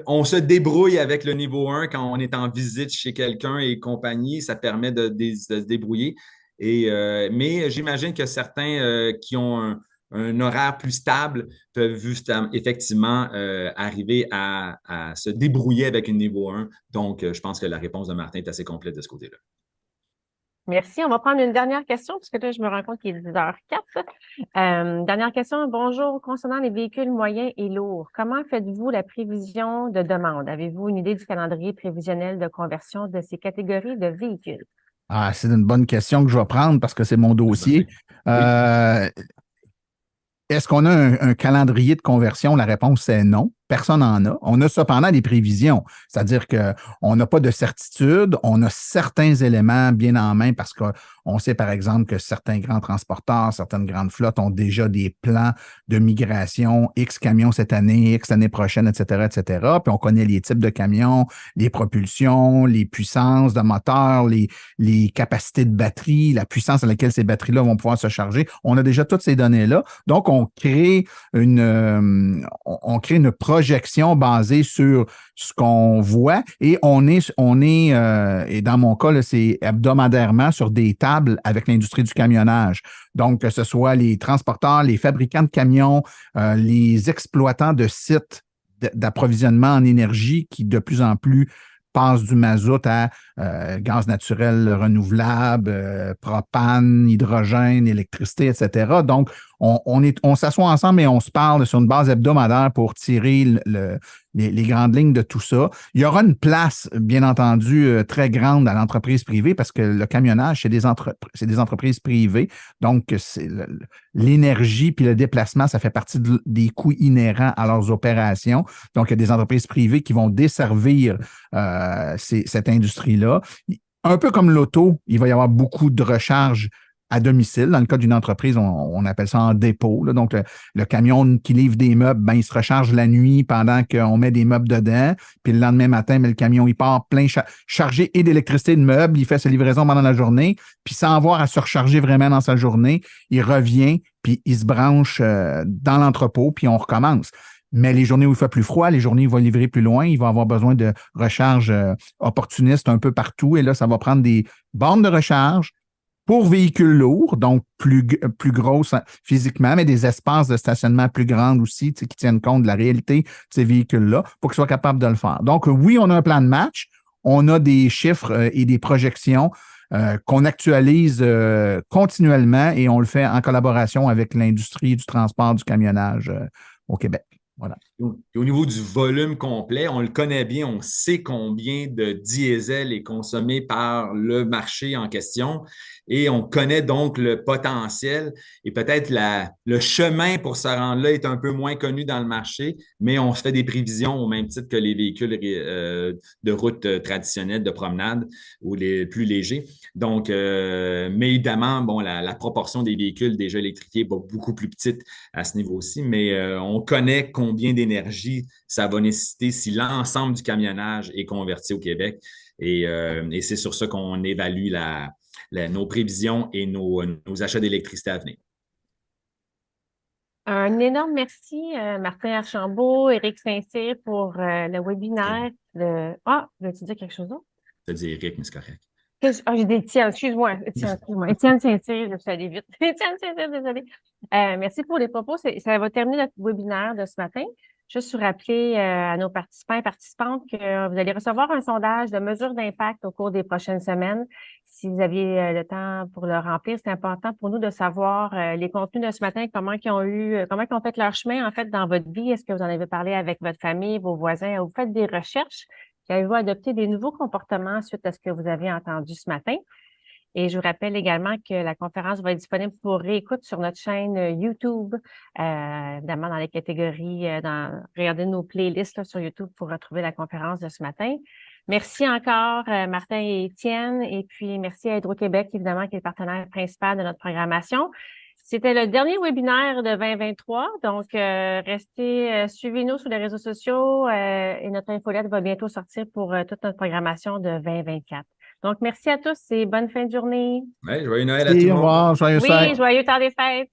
on se débrouille avec le niveau 1 quand on est en visite chez quelqu'un et compagnie. Ça permet de se débrouiller. Mais j'imagine que certains qui ont un horaire plus stable peuvent effectivement arriver à se débrouiller avec une niveau 1. Donc, je pense que la réponse de Martin est assez complète de ce côté-là. Merci. On va prendre une dernière question, parce que là, je me rends compte qu'il est 10h04. Dernière question. Bonjour. Concernant les véhicules moyens et lourds, comment faites-vous la prévision de demande? Avez-vous une idée du calendrier prévisionnel de conversion de ces catégories de véhicules? Ah, c'est une bonne question que je vais prendre parce que c'est mon dossier. Est-ce qu'on a un calendrier de conversion? La réponse est non. Personne n'en a. On a cependant des prévisions, c'est-à-dire qu'on n'a pas de certitude, on a certains éléments bien en main parce qu'on sait par exemple que certains grands transporteurs, certaines grandes flottes ont déjà des plans de migration, X camions cette année, X l'année prochaine, etc., etc. Puis on connaît les types de camions, les propulsions, les puissances de moteur, les capacités de batterie, la puissance à laquelle ces batteries-là vont pouvoir se charger. On a déjà toutes ces données-là. Donc, on crée une projection basée sur ce qu'on voit et et dans mon cas, là, c'est hebdomadairement sur des tables avec l'industrie du camionnage. Donc, que ce soit les transporteurs, les fabricants de camions, les exploitants de sites d'approvisionnement en énergie qui de plus en plus passent du mazout à gaz naturel renouvelable, propane, hydrogène, électricité, etc. Donc, on s'assoit ensemble et on se parle sur une base hebdomadaire pour tirer les grandes lignes de tout ça. Il y aura une place, bien entendu, très grande à l'entreprise privée parce que le camionnage, c'est des entreprises privées. Donc, l'énergie puis le déplacement, ça fait partie des coûts inhérents à leurs opérations. Donc, il y a des entreprises privées qui vont desservir cette industrie-là. Un peu comme l'auto, il va y avoir beaucoup de recharge à domicile. Dans le cas d'une entreprise, on appelle ça en dépôt, là. Donc, le camion qui livre des meubles, ben, il se recharge la nuit pendant qu'on met des meubles dedans. Puis le lendemain matin, ben, le camion, il part plein chargé et d'électricité et de meubles. Il fait sa livraison pendant la journée. Puis sans avoir à se recharger vraiment dans sa journée, il revient, puis il se branche dans l'entrepôt, puis on recommence. Mais les journées où il fait plus froid, les journées où il va livrer plus loin, il va avoir besoin de recharge opportuniste un peu partout. Et là, ça va prendre des bornes de recharge pour véhicules lourds, donc plus grosses physiquement, mais des espaces de stationnement plus grands aussi, qui tiennent compte de la réalité de ces véhicules-là pour qu'ils soient capables de le faire. Donc, oui, on a un plan de match, on a des chiffres et des projections qu'on actualise continuellement et on le fait en collaboration avec l'industrie du transport, du camionnage au Québec. Voilà. Au niveau du volume complet, on le connaît bien, on sait combien de diesel est consommé par le marché en question et on connaît donc le potentiel et peut-être le chemin pour se rendre là est un peu moins connu dans le marché, mais on se fait des prévisions au même titre que les véhicules de route traditionnels, de promenade ou les plus légers. Donc, mais évidemment, bon, la proportion des véhicules déjà électrifiés est beaucoup plus petite à ce niveau-ci, mais on connaît combien d'énergie ça va nécessiter si l'ensemble du camionnage est converti au Québec. Et c'est sur ça qu'on évalue nos prévisions et nos achats d'électricité à venir. Un énorme merci, Martin Archambault, Éric Saint-Cyr, pour le webinaire. Ah, veux-tu dire quelque chose d'autre? Je te dis Éric, mais c'est correct. J'ai dit Étienne, excuse-moi. Étienne Saint-Cyr, je suis allée vite. Étienne Saint-Cyr, désolé. Merci pour les propos. Ça va terminer notre webinaire de ce matin. Juste vous rappeler à nos participants et participantes que vous allez recevoir un sondage de mesures d'impact au cours des prochaines semaines. Si vous aviez le temps pour le remplir, c'est important pour nous de savoir les contenus de ce matin, comment ils ont fait leur chemin en fait dans votre vie. Est-ce que vous en avez parlé avec votre famille, vos voisins? Vous faites des recherches? Avez-vous adopté des nouveaux comportements suite à ce que vous avez entendu ce matin? Et je vous rappelle également que la conférence va être disponible pour réécoute sur notre chaîne YouTube, évidemment dans les catégories, regardez nos playlists là, sur YouTube pour retrouver la conférence de ce matin. Merci encore, Martin et Étienne, et puis merci à Hydro-Québec, évidemment, qui est le partenaire principal de notre programmation. C'était le dernier webinaire de 2023, donc suivez-nous sur les réseaux sociaux et notre infolette va bientôt sortir pour toute notre programmation de 2024. Donc, merci à tous et bonne fin de journée. Ouais, joyeux Noël à tout le Au monde. revoir, joyeux Oui, joyeux temps des fêtes.